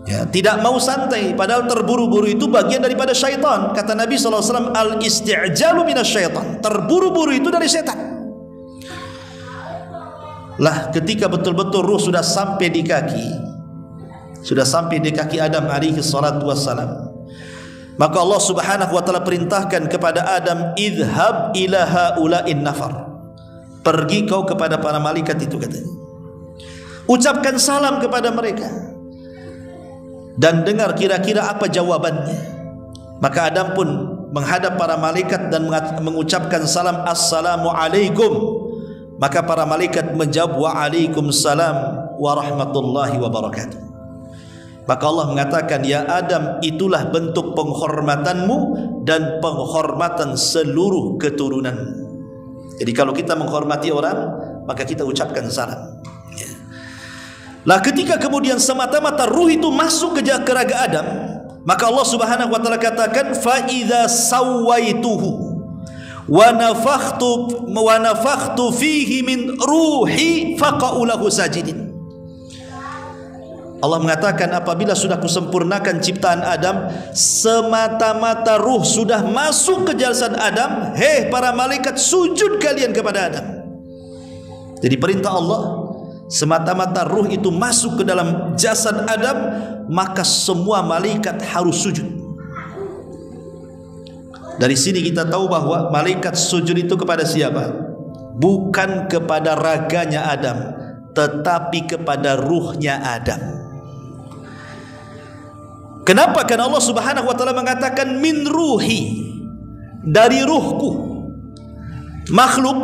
ya, tidak mau santai, padahal terburu-buru itu bagian daripada syaitan. Kata Nabi SAW, al-isti'jalu minasyaitan, terburu-buru itu dari setan. Lah ketika betul-betul ruh sudah sampai di kaki, Adam alaihi salatu wassalam, maka Allah Subhanahu wa taala perintahkan kepada Adam, idhab ila haula'in nafar, pergi kau kepada para malaikat itu, katanya, ucapkan salam kepada mereka dan dengar kira-kira apa jawabannya. Maka Adam pun menghadap para malaikat dan mengucapkan salam, assalamu alaikum. Maka para malaikat menjawab, waalaikumsalam warahmatullahi wabarakatuh. Maka Allah mengatakan, ya Adam, itulah bentuk penghormatanmu dan penghormatan seluruh keturunanmu. Jadi kalau kita menghormati orang, maka kita ucapkan salam. Lah ketika kemudian semata-mata ruh itu masuk ke raga Adam, maka Allah Subhanahu wa taala katakan, fa idza sawaituhu wa nafakhtu fihi min ruhi faqa'u lahu sajidin. Allah mengatakan, apabila sudah kusempurnakan ciptaan Adam, semata-mata ruh sudah masuk ke jasad Adam, hei para malaikat, sujud kalian kepada Adam. Jadi perintah Allah, semata-mata ruh itu masuk ke dalam jasad Adam, maka semua malaikat harus sujud. Dari sini kita tahu bahwa malaikat sujud itu kepada siapa? Bukan kepada raganya Adam, tetapi kepada ruhnya Adam. Kenapa? Karena Allah Subhanahu wa taala mengatakan min ruhi, dari ruhku. Makhluk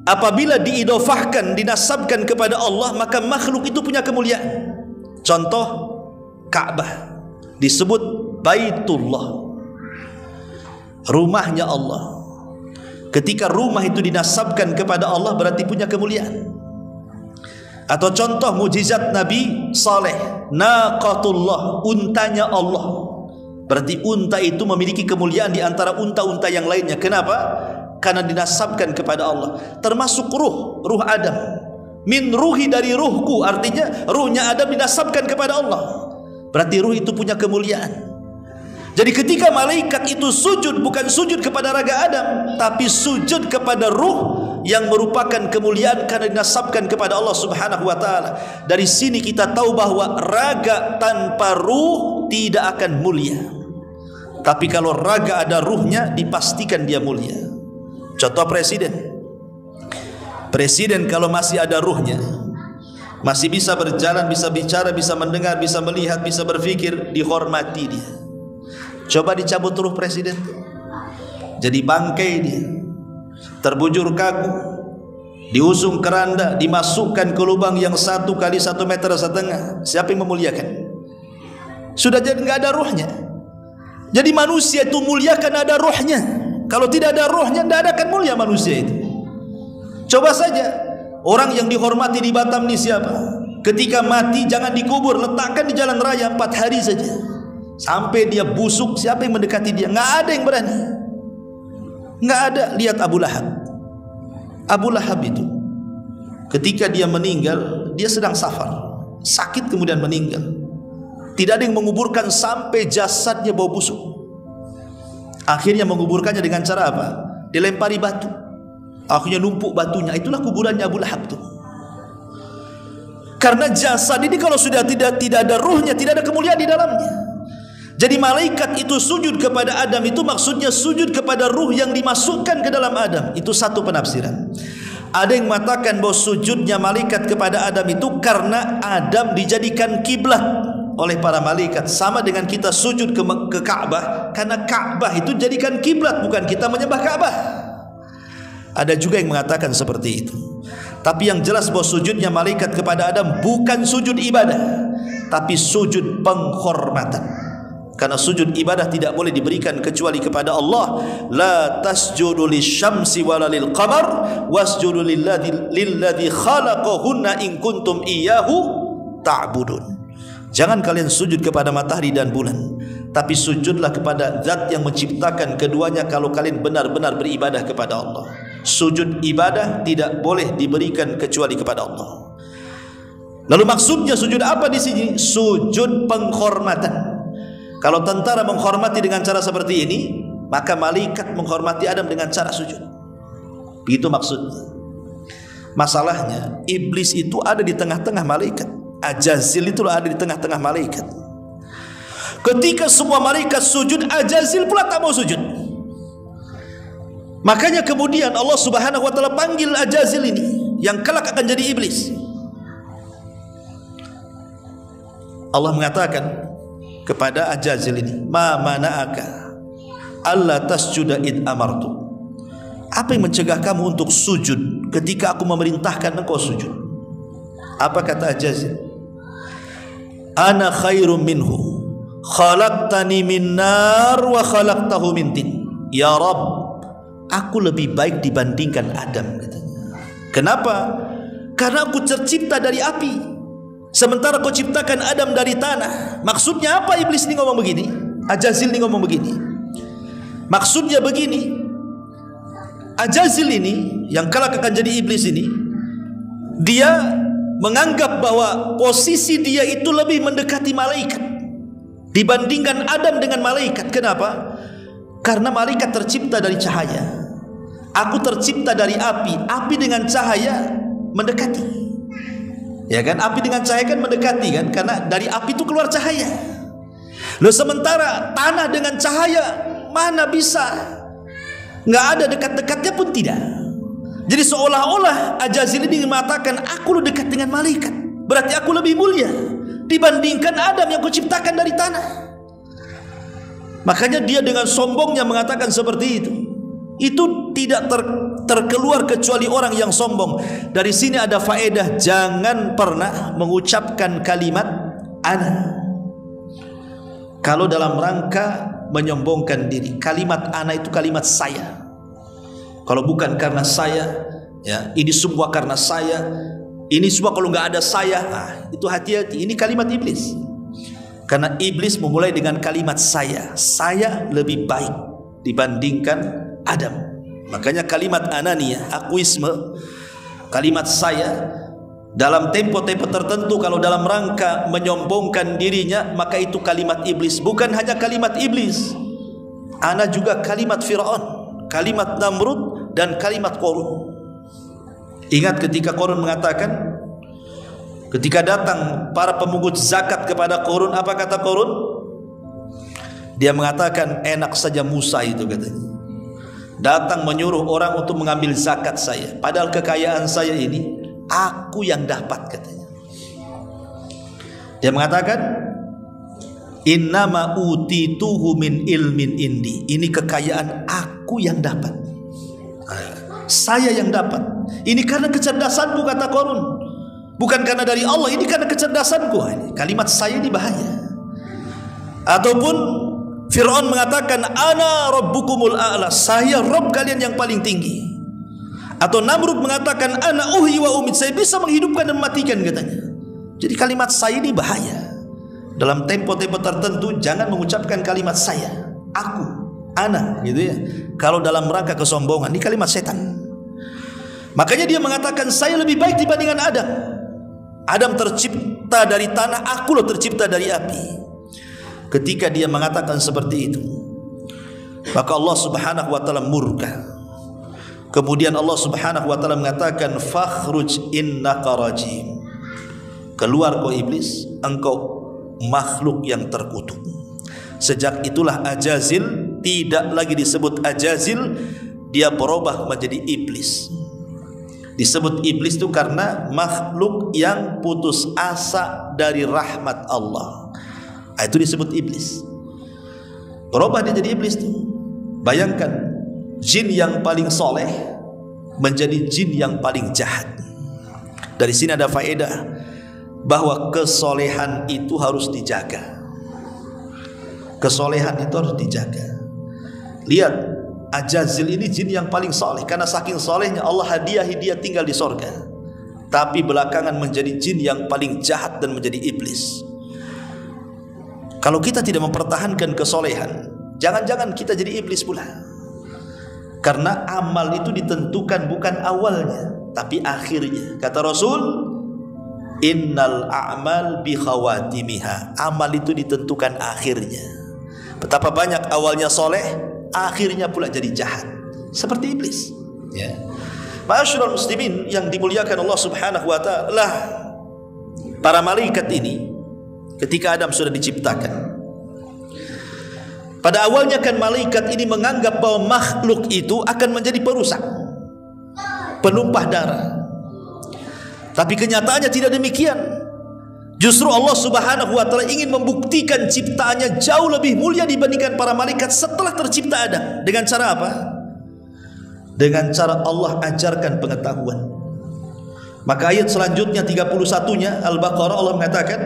apabila diidofahkan, dinasabkan kepada Allah, maka makhluk itu punya kemuliaan. Contoh Ka'bah disebut Baitullah, rumahnya Allah. Ketika rumah itu dinasabkan kepada Allah, berarti punya kemuliaan. Atau contoh mujizat Nabi Saleh, naqatullah, untanya Allah. Berarti unta itu memiliki kemuliaan di antara unta-unta yang lainnya. Kenapa? Karena dinasabkan kepada Allah. Termasuk ruh Adam. Min ruhi, dari ruhku, artinya ruhnya Adam dinasabkan kepada Allah. Berarti ruh itu punya kemuliaan. Jadi ketika malaikat itu sujud, bukan sujud kepada raga Adam, tapi sujud kepada ruh yang merupakan kemuliaan karena dinasabkan kepada Allah Subhanahu wa taala. Dari sini kita tahu bahwa raga tanpa ruh tidak akan mulia. Tapi kalau raga ada ruhnya, dipastikan dia mulia. Contoh presiden. Presiden kalau masih ada ruhnya, masih bisa berjalan, bisa bicara, bisa mendengar, bisa melihat, bisa berpikir, dihormati dia. Coba dicabut ruh presiden, jadi bangkai dia, terbujur kaku, diusung keranda, dimasukkan ke lubang yang 1 kali 1,5 meter. Siapa yang memuliakan? Sudah jadi nggak ada ruhnya. Jadi manusia itu mulia karena ada ruhnya. Kalau tidak ada ruhnya, tidak akan mulia manusia itu. Coba saja orang yang dihormati di Batam ini siapa? Ketika mati jangan dikubur, letakkan di jalan raya 4 hari saja. Sampai dia busuk, siapa yang mendekati dia? Nggak ada yang berani. Nggak ada. Lihat Abu Lahab. Abu Lahab itu ketika dia meninggal, dia sedang safar, sakit kemudian meninggal. Tidak ada yang menguburkan sampai jasadnya bau busuk. Akhirnya menguburkannya dengan cara apa? Dilempari batu. Akhirnya numpuk batunya. Itulah kuburannya Abu Lahab itu. Karena jasad ini kalau sudah tidak ada ruhnya, tidak ada kemuliaan di dalamnya. Jadi malaikat itu sujud kepada Adam, itu maksudnya sujud kepada ruh yang dimasukkan ke dalam Adam. Itu satu penafsiran. Ada yang mengatakan bahwa sujudnya malaikat kepada Adam itu karena Adam dijadikan kiblat oleh para malaikat, sama dengan kita sujud ke Ka'bah karena Ka'bah itu jadikan kiblat, bukan kita menyembah Ka'bah. Ada juga yang mengatakan seperti itu. Tapi yang jelas bahwa sujudnya malaikat kepada Adam bukan sujud ibadah, tapi sujud penghormatan. Karena sujud ibadah tidak boleh diberikan kecuali kepada Allah. La tasjudu lisyamsi wala lil qamar wasjudu lilladzi khalaqahunna in kuntum iyyahu ta'budun. Jangan kalian sujud kepada matahari dan bulan, tapi sujudlah kepada zat yang menciptakan keduanya kalau kalian benar-benar beribadah kepada Allah. Sujud ibadah tidak boleh diberikan kecuali kepada Allah. Lalu maksudnya sujud apa di sini? Sujud penghormatan. Kalau tentara menghormati dengan cara seperti ini, maka malaikat menghormati Adam dengan cara sujud. Begitu maksudnya. Masalahnya, iblis itu ada di tengah-tengah malaikat. Ajazil itu ada di tengah-tengah malaikat. Ketika semua malaikat sujud, Ajazil pula tak mau sujud. Makanya kemudian Allah Subhanahu wa taala panggil Ajazil ini, yang kelak akan jadi iblis. Allah mengatakan kepada Ajazil ini, ma mana'aka alla tasjuda id amartu. Apa yang mencegah kamu untuk sujud ketika aku memerintahkan engkau sujud? Apa kata Ajazil? Ana khairum minhu khalaqtani min nar wa khalaqtahu min tin. Ya Rabb, aku lebih baik dibandingkan Adam, katanya. Kenapa? Karena aku tercipta dari api, sementara kau ciptakan Adam dari tanah. Maksudnya apa iblis ini ngomong begini? Ajazil ini ngomong begini. Maksudnya begini, Ajazil ini yang kelak akan jadi iblis ini, dia menganggap bahwa posisi dia itu lebih mendekati malaikat dibandingkan Adam dengan malaikat. Kenapa? Karena malaikat tercipta dari cahaya, aku tercipta dari api. Api dengan cahaya mendekati. Ya kan, api dengan cahaya kan mendekati kan, karena dari api itu keluar cahaya. Loh, sementara tanah dengan cahaya mana bisa, nggak ada dekat-dekatnya pun tidak. Jadi seolah-olah Ajazil ini mengatakan aku lebih dekat dengan malaikat, berarti aku lebih mulia dibandingkan Adam yang kuciptakan dari tanah. Makanya dia dengan sombongnya mengatakan seperti itu. Itu tidak terkeluar kecuali orang yang sombong. Dari sini ada faedah, jangan pernah mengucapkan kalimat ana kalau dalam rangka menyombongkan diri. Kalimat ana itu kalimat saya. Kalau bukan karena saya, ya, ini semua karena saya, Ini semua kalau nggak ada saya, itu hati-hati. Ini kalimat iblis. Karena iblis memulai dengan kalimat saya. Saya lebih baik dibandingkan Adam. Makanya kalimat anania, akuisme, kalimat saya dalam tempo-tempo tertentu kalau dalam rangka menyombongkan dirinya, maka itu kalimat iblis. Bukan hanya kalimat iblis, ana juga kalimat Fir'aun, kalimat Namrud, dan kalimat Qarun. Ingat ketika Qarun mengatakan, ketika datang para pemungut zakat kepada Qarun, apa kata Qarun? Dia mengatakan, enak saja Musa itu, katanya, datang menyuruh orang untuk mengambil zakat saya, padahal kekayaan saya ini aku yang dapat, katanya. Dia mengatakan, innama utituhu min ilmin indi. Ini kekayaan aku yang dapat, saya yang dapat. Ini karena kecerdasanku, kata Qarun. Bukan karena dari Allah, ini karena kecerdasanku. Ini kalimat saya ini bahaya. Ataupun Fir'aun mengatakan, ana rabbukumul a'la, saya Rabb kalian yang paling tinggi. Atau Namrud mengatakan, ana uhyi wa umit, saya bisa menghidupkan dan mematikan, katanya. Jadi kalimat saya ini bahaya. Dalam tempo-tempo tertentu jangan mengucapkan kalimat saya, aku, ana, gitu ya. Kalau dalam rangka kesombongan, ini kalimat setan. Makanya dia mengatakan, saya lebih baik dibandingkan Adam. Adam tercipta dari tanah, aku loh tercipta dari api. Ketika dia mengatakan seperti itu, maka Allah Subhanahu wa taala murka. Kemudian Allah Subhanahu wa taala mengatakan, fakhruj innaka rajim. Keluar kau iblis, engkau makhluk yang terkutuk. Sejak itulah Ajazil tidak lagi disebut Ajazil, dia berubah menjadi iblis. Disebut iblis itu karena makhluk yang putus asa dari rahmat Allah. Itu disebut iblis. Berubah dia jadi iblis tuh. Bayangkan, jin yang paling soleh menjadi jin yang paling jahat. Dari sini ada faedah bahwa kesolehan itu harus dijaga. Kesolehan itu harus dijaga. Lihat, Ajazil ini jin yang paling soleh, karena saking solehnya Allah hadiahi dia tinggal di sorga. Tapi belakangan menjadi jin yang paling jahat dan menjadi iblis. Kalau kita tidak mempertahankan kesolehan, jangan-jangan kita jadi iblis pula. Karena amal itu ditentukan bukan awalnya, tapi akhirnya. Kata Rasul, innal a'mal bi khawatimiha. Amal itu ditentukan akhirnya. Betapa banyak awalnya soleh, akhirnya pula jadi jahat, seperti iblis. Ya. Ma'asyiral muslimin yang dimuliakan Allah Subhanahu wa taala, para malaikat ini ketika Adam sudah diciptakan, pada awalnya kan malaikat ini menganggap bahwa makhluk itu akan menjadi perusak, penumpah darah. Tapi kenyataannya tidak demikian. Justru Allah Subhanahu wa taala ingin membuktikan ciptaannya jauh lebih mulia dibandingkan para malaikat setelah tercipta Adam. Dengan cara apa? Dengan cara Allah ajarkan pengetahuan. Maka ayat selanjutnya 31-nya Al-Baqarah, Allah mengatakan,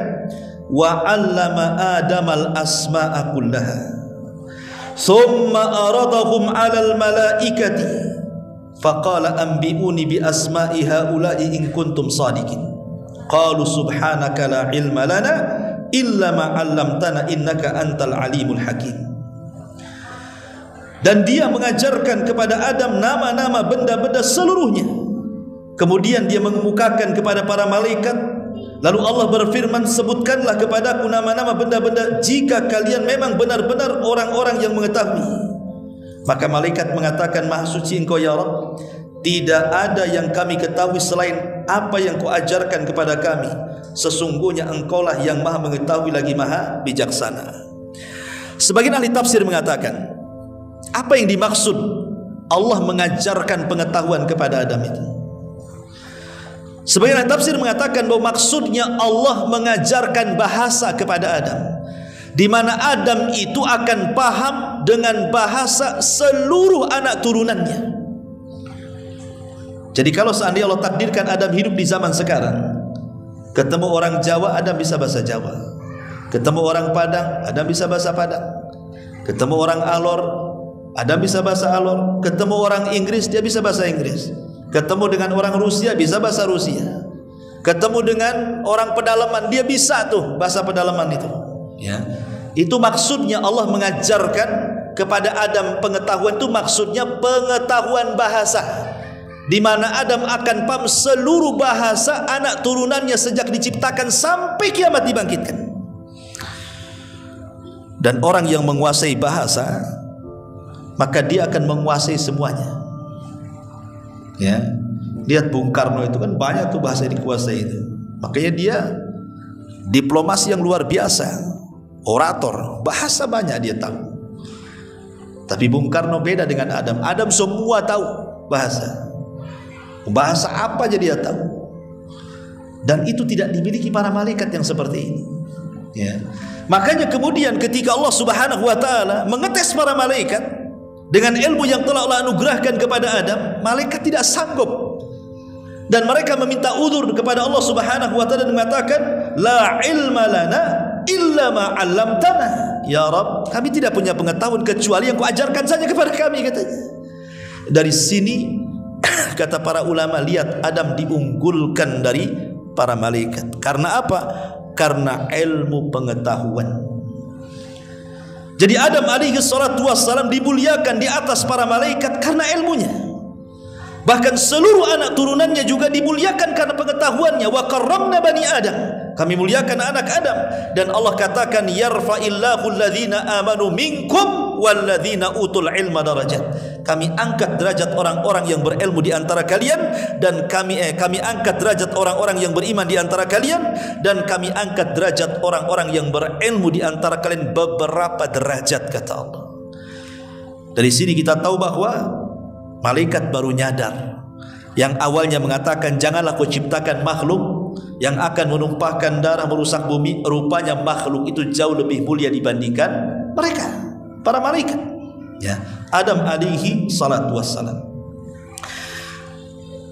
wa 'allama Adamal asma'a kullaha thumma aradahum 'alal malaikati faqala anbi'uni bi asma'i haula'i in kuntum shadiqin. Qalu subhanaka la ilma lana illa ma 'allamtana innaka antal alimul hakim. Dan dia mengajarkan kepada Adam nama-nama benda-benda seluruhnya. Kemudian dia mengemukakan kepada para malaikat. Lalu Allah berfirman, sebutkanlah kepadaku nama-nama benda-benda jika kalian memang benar-benar orang-orang yang mengetahui. Maka malaikat mengatakan, maha suci engkau ya Rabb, tidak ada yang kami ketahui selain apa yang kau ajarkan kepada kami. Sesungguhnya engkaulah yang maha mengetahui lagi maha bijaksana. Sebagian ahli tafsir mengatakan, apa yang dimaksud Allah mengajarkan pengetahuan kepada Adam itu? Sebagian ahli tafsir mengatakan bahwa maksudnya Allah mengajarkan bahasa kepada Adam, di mana Adam itu akan paham dengan bahasa seluruh anak turunannya. Jadi kalau seandainya Allah takdirkan Adam hidup di zaman sekarang, ketemu orang Jawa, Adam bisa bahasa Jawa. Ketemu orang Padang, Adam bisa bahasa Padang. Ketemu orang Alor, Adam bisa bahasa Alor. Ketemu orang Inggris, dia bisa bahasa Inggris. Ketemu dengan orang Rusia, bisa bahasa Rusia. ketemu dengan orang pedalaman, dia bisa tuh bahasa pedalaman itu. Ya. Itu maksudnya Allah mengajarkan kepada Adam pengetahuan itu maksudnya pengetahuan bahasa, di mana Adam akan paham seluruh bahasa anak turunannya sejak diciptakan sampai kiamat dibangkitkan. Dan orang yang menguasai bahasa, maka dia akan menguasai semuanya. Ya, lihat Bung Karno itu kan banyak tuh bahasa yang dikuasai itu. Makanya dia diplomasi yang luar biasa. Orator, bahasa banyak dia tahu. Tapi Bung Karno beda dengan Adam. Adam semua tahu bahasa. Bahasa apa aja dia tahu. Dan itu tidak dimiliki para malaikat yang seperti ini. Ya. Makanya kemudian ketika Allah Subhanahu wa taala mengetes para malaikat dengan ilmu yang telah Allah anugerahkan kepada Adam, malaikat tidak sanggup. Dan mereka meminta uzur kepada Allah Subhanahu wa taala dan mengatakan, "La ilma lana illa ma 'allamtana." Ya Rabb, kami tidak punya pengetahuan kecuali yang Kau ajarkan saja kepada kami, katanya. Dari sini kata para ulama, lihat Adam diunggulkan dari para malaikat. Karena apa? Karena ilmu pengetahuan. Jadi Adam alaihi salatu wassalam dimuliakan di atas para malaikat karena ilmunya. Bahkan seluruh anak turunannya juga dimuliakan karena pengetahuannya. Wa karramna bani Adam, kami muliakan anak Adam. Dan Allah katakan, yarfa'illahu alladhina amanu minkum walladhina utul ilma darajat. Kami angkat derajat orang-orang yang berilmu di antara kalian, dan kami angkat derajat orang-orang yang beriman di antara kalian, dan kami angkat derajat orang-orang yang berilmu di antara kalian beberapa derajat, kata Allah. Dari sini kita tahu bahwa malaikat baru nyadar. Yang awalnya mengatakan janganlah Kau ciptakan makhluk yang akan menumpahkan darah, merusak bumi, rupanya makhluk itu jauh lebih mulia dibandingkan mereka, para malaikat. Ya, Adam alaihi salatu wassalam.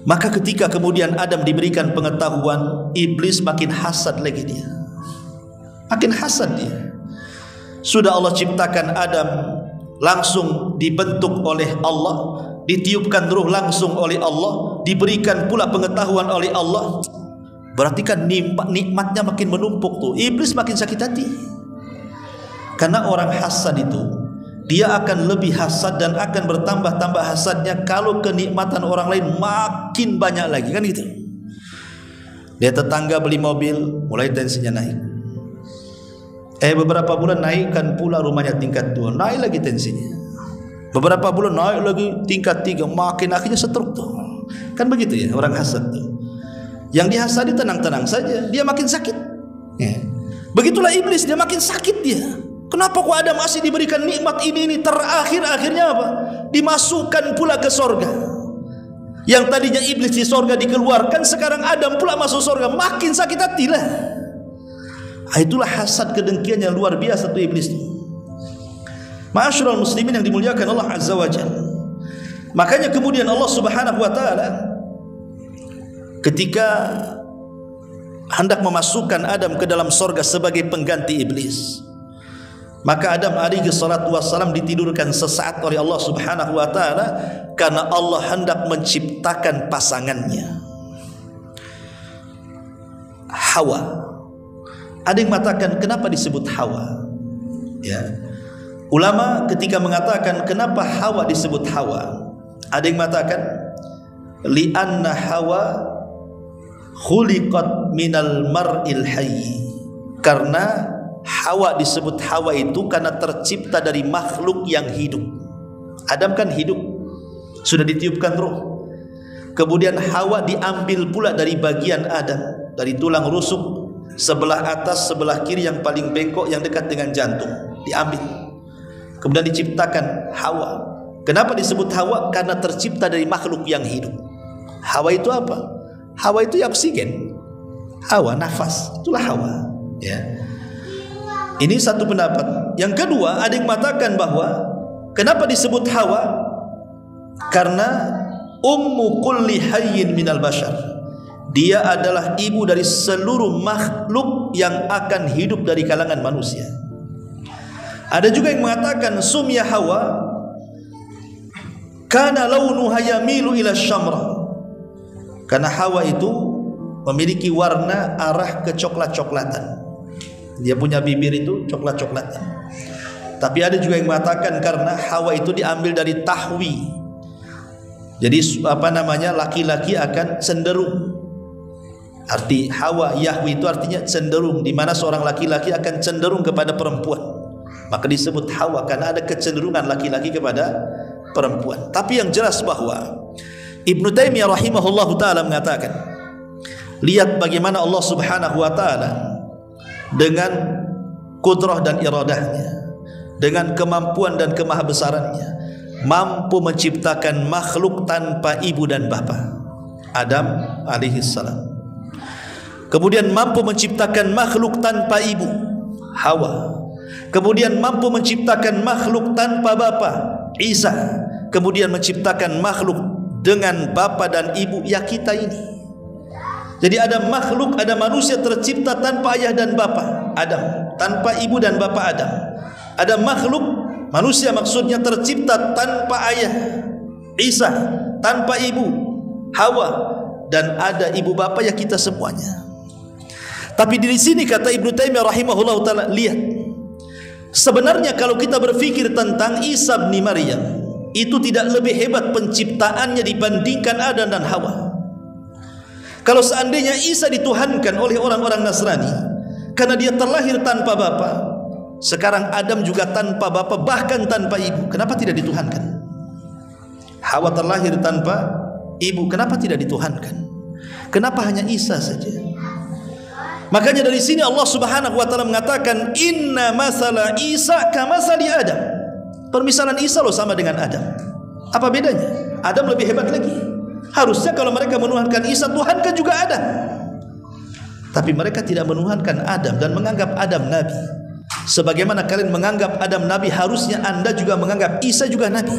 Maka ketika kemudian Adam diberikan pengetahuan, iblis makin hasad lagi dia. Makin hasad dia. Sudah Allah ciptakan Adam, langsung dibentuk oleh Allah, ditiupkan ruh langsung oleh Allah, diberikan pula pengetahuan oleh Allah. Berarti kan nikmatnya makin menumpuk tuh. Iblis makin sakit hati. Karena orang hasad itu, dia akan lebih hasad dan akan bertambah-tambah hasadnya kalau kenikmatan orang lain makin banyak lagi, kan gitu. Dia tetangga beli mobil, mulai tensinya naik. Beberapa bulan naikkan pula rumahnya tingkat 2, naik lagi tensinya. Beberapa bulan naik lagi tingkat 3, makin akhirnya stroke tuh. Kan begitu ya orang hasad tuh. Yang dihasadi tenang-tenang saja, dia makin sakit. Ya. Begitulah iblis, dia makin sakit dia. Kenapa kok Adam masih diberikan nikmat ini terakhir akhirnya apa? Dimasukkan pula ke sorga. Yang tadinya iblis di sorga dikeluarkan, sekarang Adam pula masuk sorga, makin sakit hati lah. Itulah hasad, kedengkian yang luar biasa tuh iblis. Ma'asyiral muslimin yang dimuliakan Allah Azza wa Jalla. Makanya kemudian Allah Subhanahu wa taala ketika hendak memasukkan Adam ke dalam sorga sebagai pengganti iblis, maka Adam alaihi salatu wassalam ditidurkan sesaat oleh Allah Subhanahu wa taala karena Allah hendak menciptakan pasangannya, Hawa. Ada yang mengatakan kenapa disebut Hawa? Ya. Ulama ketika mengatakan kenapa Hawa disebut Hawa, ada yang mengatakan li'anna Hawa khuliqat minal mar'il hayy. Karena Hawa disebut Hawa itu karena tercipta dari makhluk yang hidup. Adam kan hidup, sudah ditiupkan ruh. Kemudian Hawa diambil pula dari bagian Adam, dari tulang rusuk sebelah atas, sebelah kiri yang paling bengkok yang dekat dengan jantung, diambil. Kemudian diciptakan Hawa. Kenapa disebut Hawa? Karena tercipta dari makhluk yang hidup. Hawa itu apa? Hawa itu ya oksigen. Hawa nafas, itulah Hawa. Ya. Ini satu pendapat. Yang kedua, ada yang mengatakan bahwa kenapa disebut Hawa? Karena ummu kulli hayyin minal bashar. Dia adalah ibu dari seluruh makhluk yang akan hidup dari kalangan manusia. Ada juga yang mengatakan sumya Hawa kana launuha yamilu ila syamra. Karena Hawa itu memiliki warna arah kecoklat-coklatan. Dia punya bibir itu coklat-coklatan. Tapi ada juga yang mengatakan karena Hawa itu diambil dari tahwi. Jadi laki-laki akan cenderung. Arti Hawa Yahwi itu artinya cenderung, di mana seorang laki-laki akan cenderung kepada perempuan. Maka disebut Hawa karena ada kecenderungan laki-laki kepada perempuan. Tapi yang jelas bahwa Ibnu Taimiyah rahimahullahu taala mengatakan, lihat bagaimana Allah Subhanahu wa taala dengan kudrah dan iradahnya, dengan kemampuan dan kemahabesarannya, mampu menciptakan makhluk tanpa ibu dan bapa, Adam alaihi salam. Kemudian mampu menciptakan makhluk tanpa ibu, Hawa. Kemudian mampu menciptakan makhluk tanpa bapa, Isa. Kemudian menciptakan makhluk dengan bapa dan ibu, ya kita ini. Jadi ada makhluk, ada manusia tercipta tanpa ayah dan bapa, Adam. Tanpa ibu dan bapa, Adam. Ada makhluk manusia maksudnya tercipta tanpa ayah, Isa. Tanpa ibu, Hawa. Dan ada ibu bapa, ya kita semuanya. Tapi di sini kata Ibnu Taimiyah rahimahullah taala, lihat, sebenarnya kalau kita berfikir tentang Isa bin Maryam, itu tidak lebih hebat penciptaannya dibandingkan Adam dan Hawa. Kalau seandainya Isa dituhankan oleh orang-orang Nasrani karena dia terlahir tanpa bapa, sekarang Adam juga tanpa bapa, bahkan tanpa ibu, kenapa tidak dituhankan? Hawa terlahir tanpa ibu, kenapa tidak dituhankan? Kenapa hanya Isa saja? Makanya dari sini Allah Subhanahu wa taala mengatakan, inna masala Isa kamasali Adam. Permisalan Isa loh sama dengan Adam. Apa bedanya? Adam lebih hebat lagi. Harusnya kalau mereka menuhankan Isa, tuhankan juga Adam. Tapi mereka tidak menuhankan Adam dan menganggap Adam nabi. Sebagaimana kalian menganggap Adam nabi, harusnya Anda juga menganggap Isa juga nabi.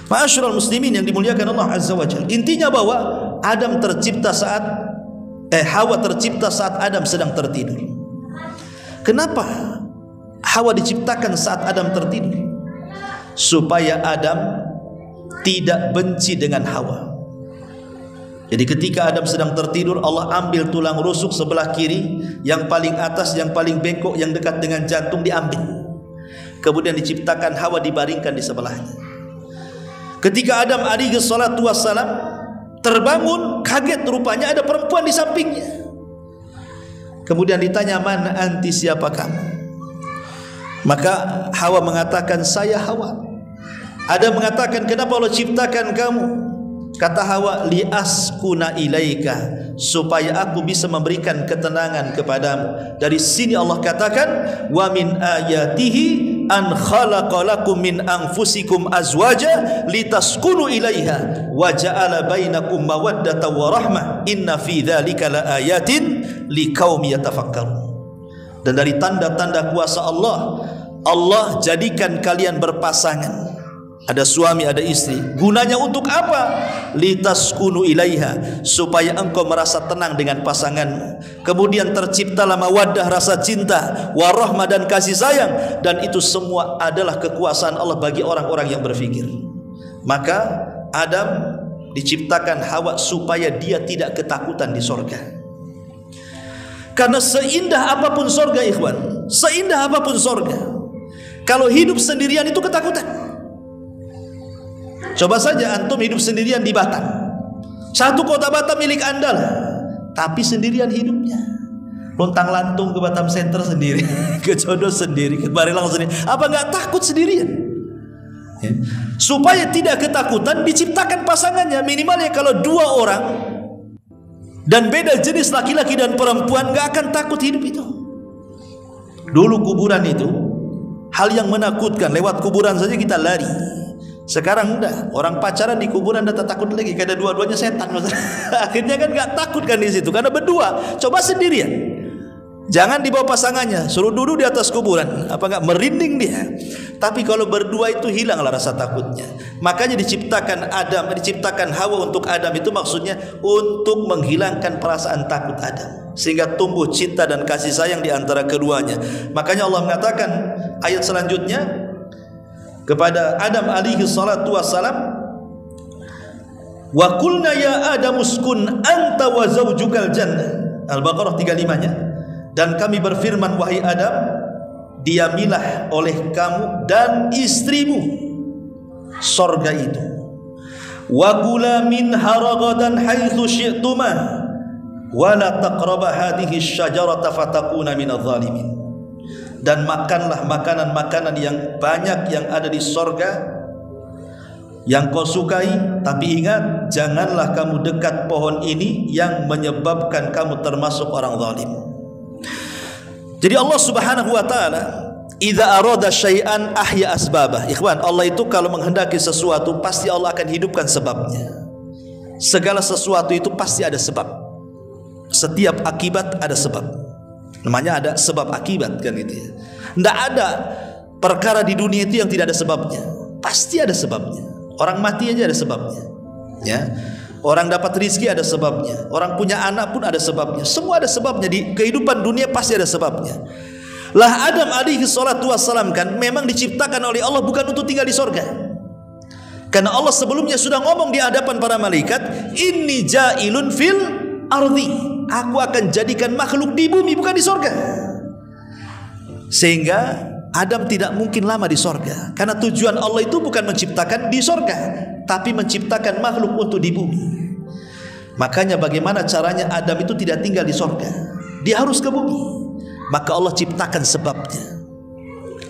Ma'asyiral muslimin yang dimuliakan Allah Azza wa Jalla. Intinya bahwa Adam tercipta saat Hawa tercipta saat Adam sedang tertidur. Kenapa Hawa diciptakan saat Adam tertidur? Supaya Adam tidak benci dengan Hawa. Jadi ketika Adam sedang tertidur, Allah ambil tulang rusuk sebelah kiri, yang paling atas, yang paling bengkok, yang dekat dengan jantung diambil. Kemudian diciptakan Hawa, dibaringkan di sebelahnya. Ketika Adam alaihi salatu wassalam terbangun, kaget, rupanya ada perempuan di sampingnya. Kemudian ditanya, "Man anti, siapa kamu?" Maka Hawa mengatakan, "Saya Hawa." Adam mengatakan, "Kenapa Allah ciptakan kamu?" Kata Hawa, "Liaskuna ilaika," supaya aku bisa memberikan ketenangan kepadamu. Dari sini Allah katakan, "Wa min ayatihi an khalaqa lakum min anfusikum azwaja litaskunu ilaiha wa ja'ala bainakum mawaddatan wa rahmah inna fi dzalika laayatin liqaumin yatafakkarun." Dan dari tanda-tanda kuasa Allah, Allah jadikan kalian berpasangan. Ada suami, ada istri. Gunanya untuk apa? Litaskunu ilaiha, supaya engkau merasa tenang dengan pasanganmu. Kemudian terciptalah mawaddah, rasa cinta, warahmah, dan kasih sayang. Dan itu semua adalah kekuasaan Allah bagi orang-orang yang berfikir. Maka Adam diciptakan Hawa supaya dia tidak ketakutan di sorga. Karena seindah apapun sorga, ikhwan, seindah apapun sorga, kalau hidup sendirian itu ketakutan. Coba saja antum hidup sendirian di Batam. Satu kota Batam milik Anda lah, tapi sendirian hidupnya. Lontang lantung ke Batam Center sendiri, ke Jodoh sendiri, ke Barelang sendiri. Apa nggak takut sendirian? Ya. Supaya tidak ketakutan, diciptakan pasangannya. Minimalnya kalau dua orang dan beda jenis laki-laki dan perempuan, nggak akan takut hidup itu. Dulu kuburan itu hal yang menakutkan. Lewat kuburan saja kita lari. Sekarang udah, orang pacaran di kuburan udah tak takut lagi, karena dua-duanya setan. Akhirnya kan nggak takut kan di situ, karena berdua. Coba sendirian, jangan dibawa pasangannya, suruh duduk di atas kuburan, apa nggak merinding dia. Tapi kalau berdua itu hilanglah rasa takutnya. Makanya diciptakan Adam, diciptakan Hawa untuk Adam itu maksudnya untuk menghilangkan perasaan takut Adam, sehingga tumbuh cinta dan kasih sayang di antara keduanya. Makanya Allah mengatakan ayat selanjutnya kepada Adam alaihi salatu wassalam, Wa qulna ya Adam uskun anta wa zawjukal jannah. Al-Baqarah 35-nya. Dan kami berfirman, wahai Adam, diamilah oleh kamu dan istrimu sorga itu. Wa kula minha ragadan haitsu syi'tuma wa la taqraba hadhihi asy-syajarata fatakuna minadh dhalimin. Dan makanlah makanan-makanan yang banyak yang ada di sorga yang kau sukai, tapi ingat, janganlah kamu dekat pohon ini yang menyebabkan kamu termasuk orang zalim. Jadi Allah Subhanahu wa taala idza arada syai'an ahya asbabah. Ikhwan, Allah itu kalau menghendaki sesuatu pasti Allah akan hidupkan sebabnya. Segala sesuatu itu pasti ada sebab. Setiap akibat ada sebab. Namanya ada sebab akibat kan itu ya. Tidak ada perkara di dunia itu yang tidak ada sebabnya. Pasti ada sebabnya. Orang mati aja ada sebabnya, ya. Orang dapat rizki ada sebabnya. Orang punya anak pun ada sebabnya. Semua ada sebabnya. Di kehidupan dunia pasti ada sebabnya. Lah Adam alaihi salatu wassalam kan memang diciptakan oleh Allah bukan untuk tinggal di sorga. Karena Allah sebelumnya sudah ngomong di hadapan para malaikat, inni ja'ilun fil ardi. Aku akan jadikan makhluk di bumi, bukan di sorga. Sehingga Adam tidak mungkin lama di sorga, karena tujuan Allah itu bukan menciptakan di sorga, tapi menciptakan makhluk untuk di bumi. Makanya bagaimana caranya Adam itu tidak tinggal di sorga, dia harus ke bumi. Maka Allah ciptakan sebabnya.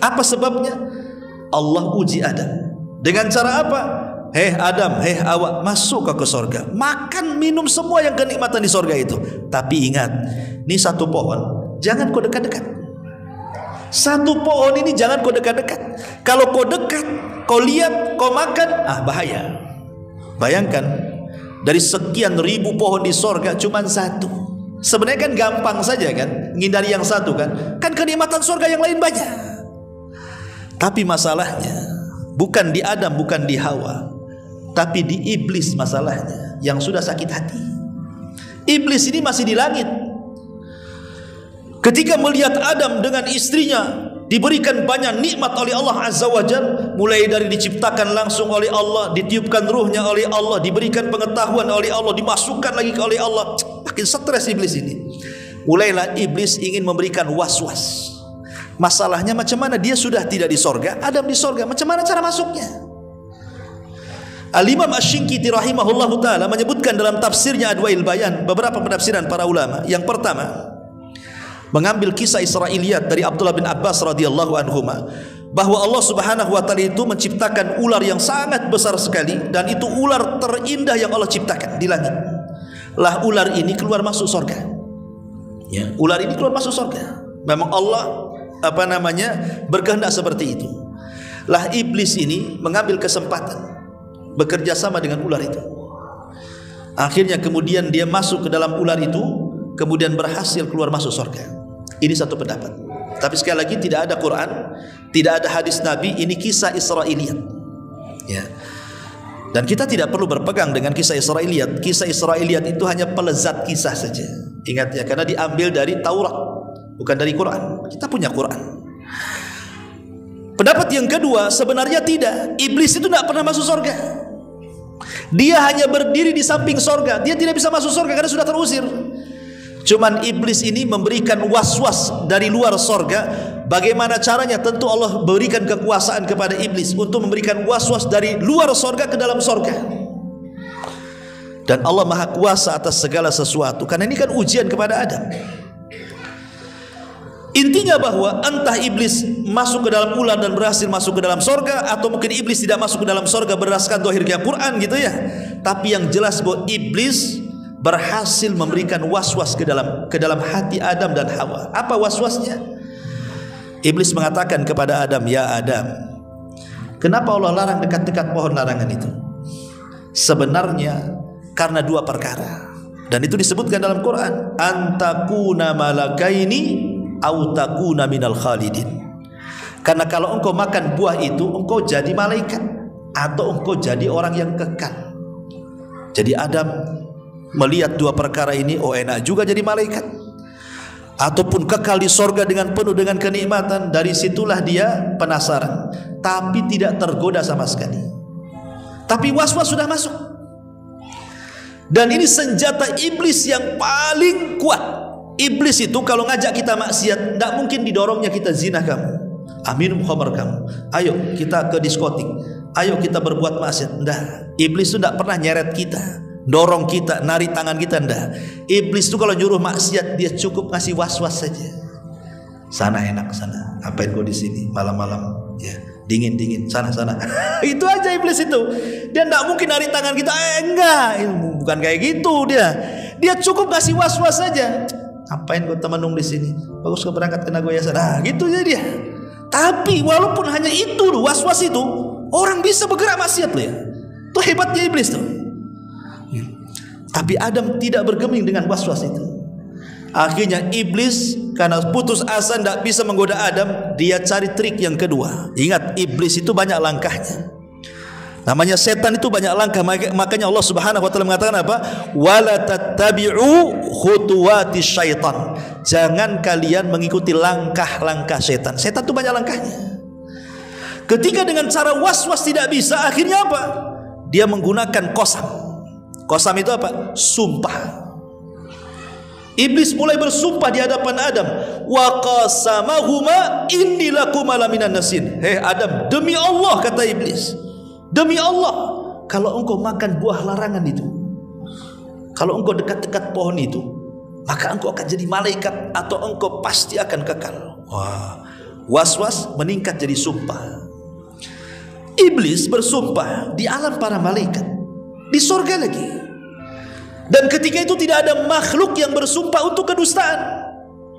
Apa sebabnya? Allah uji Adam dengan cara apa? Hei Adam, hei Hawa, masuk ke sorga, makan minum semua yang kenikmatan di sorga itu. Tapi ingat, ini satu pohon, jangan kau dekat-dekat. Satu pohon ini jangan kau dekat-dekat. Kalau kau dekat, kau lihat, kau makan, bahaya. Bayangkan, dari sekian ribu pohon di sorga cuma satu. Sebenarnya kan gampang saja kan, menghindari yang satu kan. Kan kenikmatan sorga yang lain banyak. Tapi masalahnya bukan di Adam, bukan di Hawa, tapi di iblis masalahnya, yang sudah sakit hati. Iblis ini masih di langit. Ketika melihat Adam dengan istrinya diberikan banyak nikmat oleh Allah Azza wa Jalla, mulai dari diciptakan langsung oleh Allah, ditiupkan ruhnya oleh Allah, diberikan pengetahuan oleh Allah, dimasukkan lagi oleh Allah, makin stres iblis ini. Mulailah iblis ingin memberikan was-was. Masalahnya macam mana, dia sudah tidak di sorga, Adam di sorga, macam mana cara masuknya? Al-Imam Asy-Syinkiti rahimahullahu ta'ala menyebutkan dalam tafsirnya Adwail Bayan beberapa penafsiran para ulama. Yang pertama, mengambil kisah Israiliyat dari Abdullah bin Abbas radhiyallahu anhuma, bahwa Allah Subhanahu wa taala itu menciptakan ular yang sangat besar sekali, dan itu ular terindah yang Allah ciptakan di langit. Lah ular ini keluar masuk surga. Ya, ular ini keluar masuk surga. Memang Allah berkehendak seperti itu. Lah iblis ini mengambil kesempatan bekerja sama dengan ular itu. Akhirnya kemudian dia masuk ke dalam ular itu, kemudian berhasil keluar masuk surga. Ini satu pendapat. Tapi sekali lagi tidak ada Quran, tidak ada hadis Nabi, ini kisah Israiliyat. Ya. Dan kita tidak perlu berpegang dengan kisah Israiliyat. Kisah Israiliyat itu hanya pelezat kisah saja. Ingat ya, karena diambil dari Taurat, bukan dari Quran. Kita punya Quran. Pendapat yang kedua, sebenarnya tidak. Iblis itu tidak pernah masuk surga. Dia hanya berdiri di samping surga. Dia tidak bisa masuk surga karena sudah terusir. Cuman iblis ini memberikan was-was dari luar sorga. Bagaimana caranya? Tentu Allah berikan kekuasaan kepada iblis untuk memberikan was-was dari luar sorga ke dalam sorga. Dan Allah maha kuasa atas segala sesuatu. Karena ini kan ujian kepada Adam. Intinya bahwa entah iblis masuk ke dalam ular dan berhasil masuk ke dalam sorga, atau mungkin iblis tidak masuk ke dalam sorga berdasarkan zahirnya Quran gitu ya. Tapi yang jelas bahwa iblis berhasil memberikan was-was ke dalam hati Adam dan Hawa. Apa was-wasnya? Iblis mengatakan kepada Adam, ya Adam, kenapa Allah larang dekat-dekat pohon larangan itu? Sebenarnya karena dua perkara, dan itu disebutkan dalam Quran, antakuna malakaini au takuna minal khalidin. Karena kalau engkau makan buah itu, engkau jadi malaikat atau engkau jadi orang yang kekal. Jadi Adam melihat dua perkara ini, oh enak juga jadi malaikat, ataupun kekal di sorga dengan penuh dengan kenikmatan. Dari situlah dia penasaran, tapi tidak tergoda sama sekali. Tapi was-was sudah masuk. Dan ini senjata iblis yang paling kuat. Iblis itu kalau ngajak kita maksiat, tidak mungkin didorongnya kita zina kamu, minum khamar kamu, ayo kita ke diskotik, ayo kita berbuat maksiat. Tidak. Iblis itu tidak pernah nyeret kita, dorong kita, narik tangan kita. Tidak. Iblis itu kalau nyuruh maksiat, dia cukup ngasih was-was saja. Sana enak, sana. Ngapain kau di sini malam-malam? Ya, dingin. Sana. Itu aja iblis itu. Dia tidak mungkin narik tangan kita. Enggak, bukan kayak gitu dia. Dia cukup ngasih was-was saja. Ngapain kau temenung di sini? Bagus kau berangkat ke Nagoya sana. Nah, gitu aja dia. Tapi walaupun hanya itu, was-was itu, orang bisa bergerak maksiat loh ya. Itu hebatnya iblis tuh. Tapi Adam tidak bergeming dengan was-was itu. Akhirnya iblis karena putus asa tidak bisa menggoda Adam, dia cari trik yang kedua. Ingat, iblis itu banyak langkahnya. Namanya setan itu banyak langkah. Makanya Allah Subhanahu wa taala mengatakan apa? Wala tattabi'u khutuwati syaitan. Jangan kalian mengikuti langkah-langkah setan. Setan itu banyak langkahnya. Ketika dengan cara was-was tidak bisa, akhirnya apa? Dia menggunakan qasam. Qasam itu apa? Sumpah. Iblis mulai bersumpah di hadapan Adam. Wa qasamahuma inni lakuma laminan nasin. Hei Adam, demi Allah, kata iblis, demi Allah, kalau engkau makan buah larangan itu, kalau engkau dekat-dekat pohon itu, maka engkau akan jadi malaikat atau engkau pasti akan kekal. Wah, was-was meningkat jadi sumpah. Iblis bersumpah di alam para malaikat, di sorga lagi. Dan ketika itu tidak ada makhluk yang bersumpah untuk kedustaan.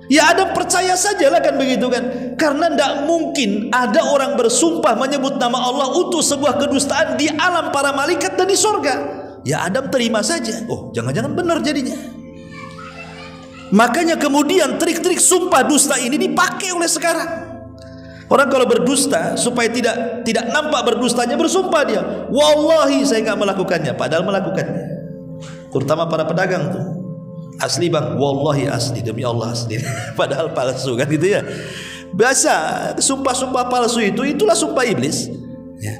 Ya Adam percaya sajalah kan begitu kan. Karena tidak mungkin ada orang bersumpah menyebut nama Allah untuk sebuah kedustaan di alam para malaikat dan di sorga. Ya Adam terima saja. Oh, jangan-jangan benar jadinya. Makanya kemudian trik-trik sumpah dusta ini dipakai oleh sekarang. Orang kalau berdusta supaya tidak nampak berdustanya, bersumpah dia, wallahi saya nggak melakukannya, padahal melakukannya. Terutama para pedagang tuh, asli bang, wallahi asli, demi Allah asli, padahal palsu kan gitu ya. Biasa sumpah-sumpah palsu itulah sumpah iblis ya.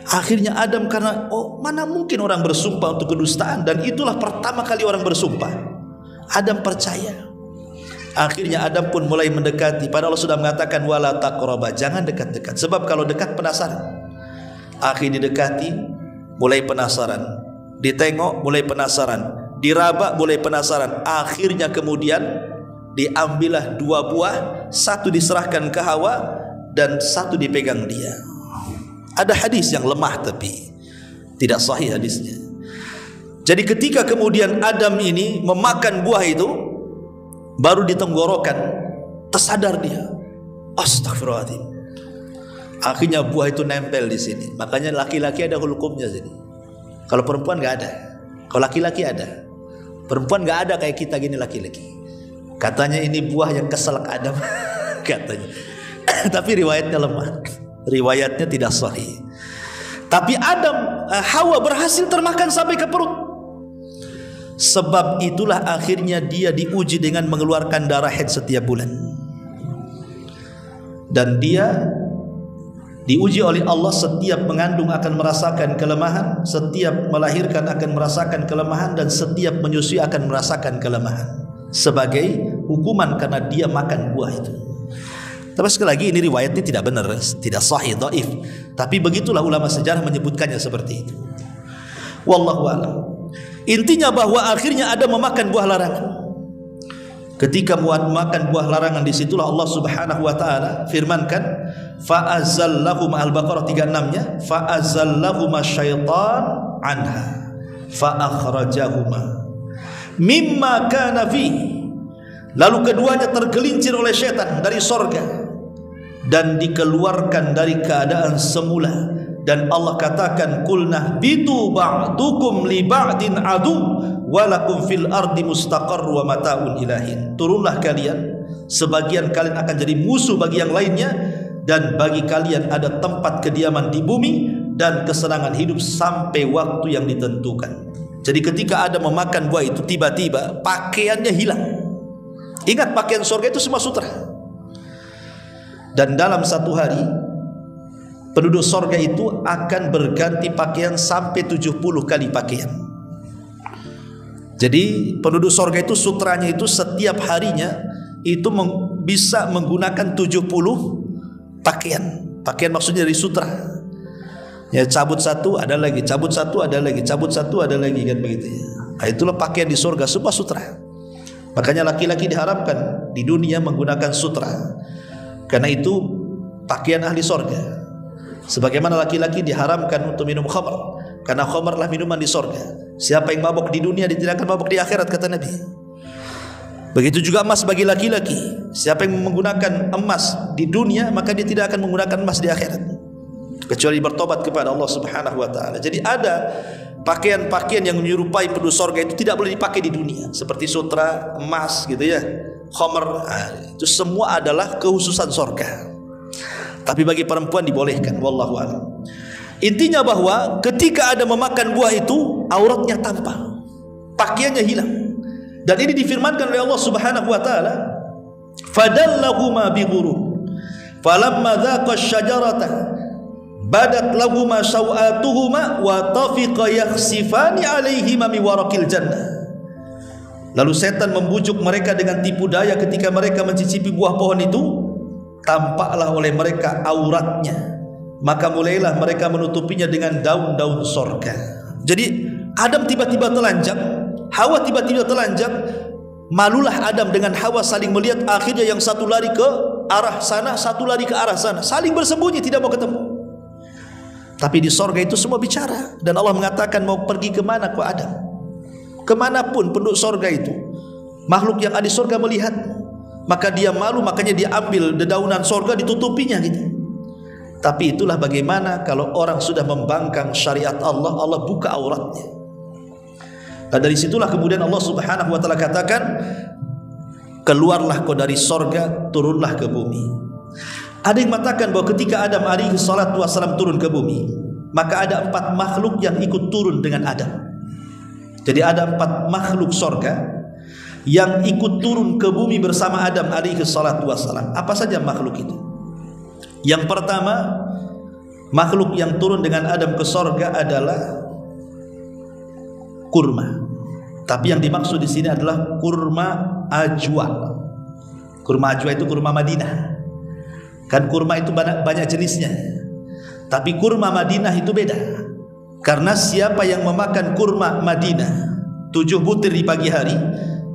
Akhirnya Adam karena mana mungkin orang bersumpah untuk kedustaan, dan itulah pertama kali orang bersumpah. Adam percaya. Akhirnya Adam pun mulai mendekati, padahal Allah sudah mengatakan wala taqraba, jangan dekat-dekat, sebab kalau dekat penasaran. Akhirnya didekati, mulai penasaran. Ditengok mulai penasaran, diraba mulai penasaran. Akhirnya kemudian diambillah 2 buah, satu diserahkan ke Hawa dan satu dipegang dia. Ada hadis yang lemah tapi tidak sahih hadisnya. Jadi ketika kemudian Adam ini memakan buah itu, baru di tenggorokan tersadar dia, astagfirullahaladzim. Akhirnya buah itu nempel di sini. Makanya laki-laki ada hukumnya sini. Kalau perempuan nggak ada, kalau laki-laki ada. Perempuan nggak ada kayak kita gini laki-laki. Katanya ini buah yang keselak Adam, katanya. Tapi riwayatnya lemah, riwayatnya tidak sahih. Tapi Hawa berhasil termakan sampai ke perut. Sebab itulah akhirnya dia diuji dengan mengeluarkan darah haid setiap bulan. Dan dia diuji oleh Allah, setiap mengandung akan merasakan kelemahan, setiap melahirkan akan merasakan kelemahan, dan setiap menyusui akan merasakan kelemahan sebagai hukuman karena dia makan buah itu. Tapi sekali lagi ini riwayatnya tidak benar, tidak sahih, dhaif. Tapi begitulah ulama sejarah menyebutkannya seperti itu. Wallahu a'lam. Intinya bahwa akhirnya ada memakan buah larangan. Ketika makan buah larangan, disitulah Allah Subhanahu wa taala firmankan, fa'azallahum, Al-Baqarah 36-nya, fa'azallahuma syaitan anha fa'akhrajahuma mimma kana fi. Lalu keduanya tergelincir oleh syaitan dari sorga dan dikeluarkan dari keadaan semula. Dan Allah katakan, kulnah bitu ba'dukum li ba'din adu walakum fil ardi mustaqarr wa mata'un ilahin. Turunlah kalian, sebagian kalian akan jadi musuh bagi yang lainnya, dan bagi kalian ada tempat kediaman di bumi dan kesenangan hidup sampai waktu yang ditentukan. Jadi ketika ada memakan buah itu, tiba-tiba pakaiannya hilang. Ingat, pakaian surga itu semua sutra. Dan dalam satu hari penduduk sorga itu akan berganti pakaian sampai 70 kali pakaian. Jadi penduduk surga itu sutranya itu setiap harinya itu bisa menggunakan 70 pakaian. Pakaian maksudnya dari sutra. Ya, cabut satu ada lagi, cabut satu ada lagi, cabut satu ada lagi, kan begitu ya. Nah, itulah pakaian di surga, semua sutra. Makanya laki-laki diharamkan di dunia menggunakan sutra. Karena itu pakaian ahli surga. Sebagaimana laki-laki diharamkan untuk minum khamr, karena khamrlah minuman di surga. Siapa yang mabuk di dunia, dia tidak akan mabuk di akhirat, kata Nabi. Begitu juga emas bagi laki-laki. Siapa yang menggunakan emas di dunia, maka dia tidak akan menggunakan emas di akhirat, kecuali bertobat kepada Allah Subhanahu wa taala. Jadi ada pakaian-pakaian yang menyerupai penduduk surga itu tidak boleh dipakai di dunia, seperti sutra, emas gitu ya, khamr. Itu semua adalah kekhususan surga. Tapi bagi perempuan dibolehkan, wallahu a'lam. Intinya bahwa ketika Adam memakan buah itu, auratnya tampak, pakaiannya hilang. Dan ini difirmankan oleh Allah Subhanahu wa taala, fadallahuma bighurur falamma dhaqa asy-syajarata badat lahuma sawatuhuma wa tafiqa yakhsifani alaihima min waraqil jannah. Lalu setan membujuk mereka dengan tipu daya ketika mereka mencicipi buah pohon itu, tampaklah oleh mereka auratnya, maka mulailah mereka menutupinya dengan daun-daun sorga. Jadi Adam tiba-tiba telanjang, Hawa tiba-tiba telanjang. Malulah Adam dengan Hawa saling melihat. Akhirnya yang satu lari ke arah sana, satu lari ke arah sana, saling bersembunyi, tidak mau ketemu. Tapi di sorga itu semua bicara. Dan Allah mengatakan, mau pergi kemana kau Adam? Kemanapun penduduk sorga itu, makhluk yang ada di sorga melihat, maka dia malu, makanya dia ambil dedaunan sorga, ditutupinya gitu. Tapi itulah bagaimana kalau orang sudah membangkang syariat Allah, Allah buka auratnya. Nah, dari situlah kemudian Allah Subhanahu wa taala katakan, keluarlah kau dari sorga, turunlah ke bumi. Ada yang mengatakan bahwa ketika Adam alaihi salatu wassalam turun ke bumi, maka ada 4 makhluk yang ikut turun dengan Adam. Jadi ada 4 makhluk sorga yang ikut turun ke bumi bersama Adam alaihi salatu wassalam. Apa saja makhluk itu? Yang pertama, makhluk yang turun dengan Adam ke sorga adalah kurma. Tapi yang dimaksud di sini adalah kurma ajwa. Kurma ajwa itu kurma Madinah. Kan kurma itu banyak jenisnya. Tapi kurma Madinah itu beda. Karena siapa yang memakan kurma Madinah 7 butir di pagi hari,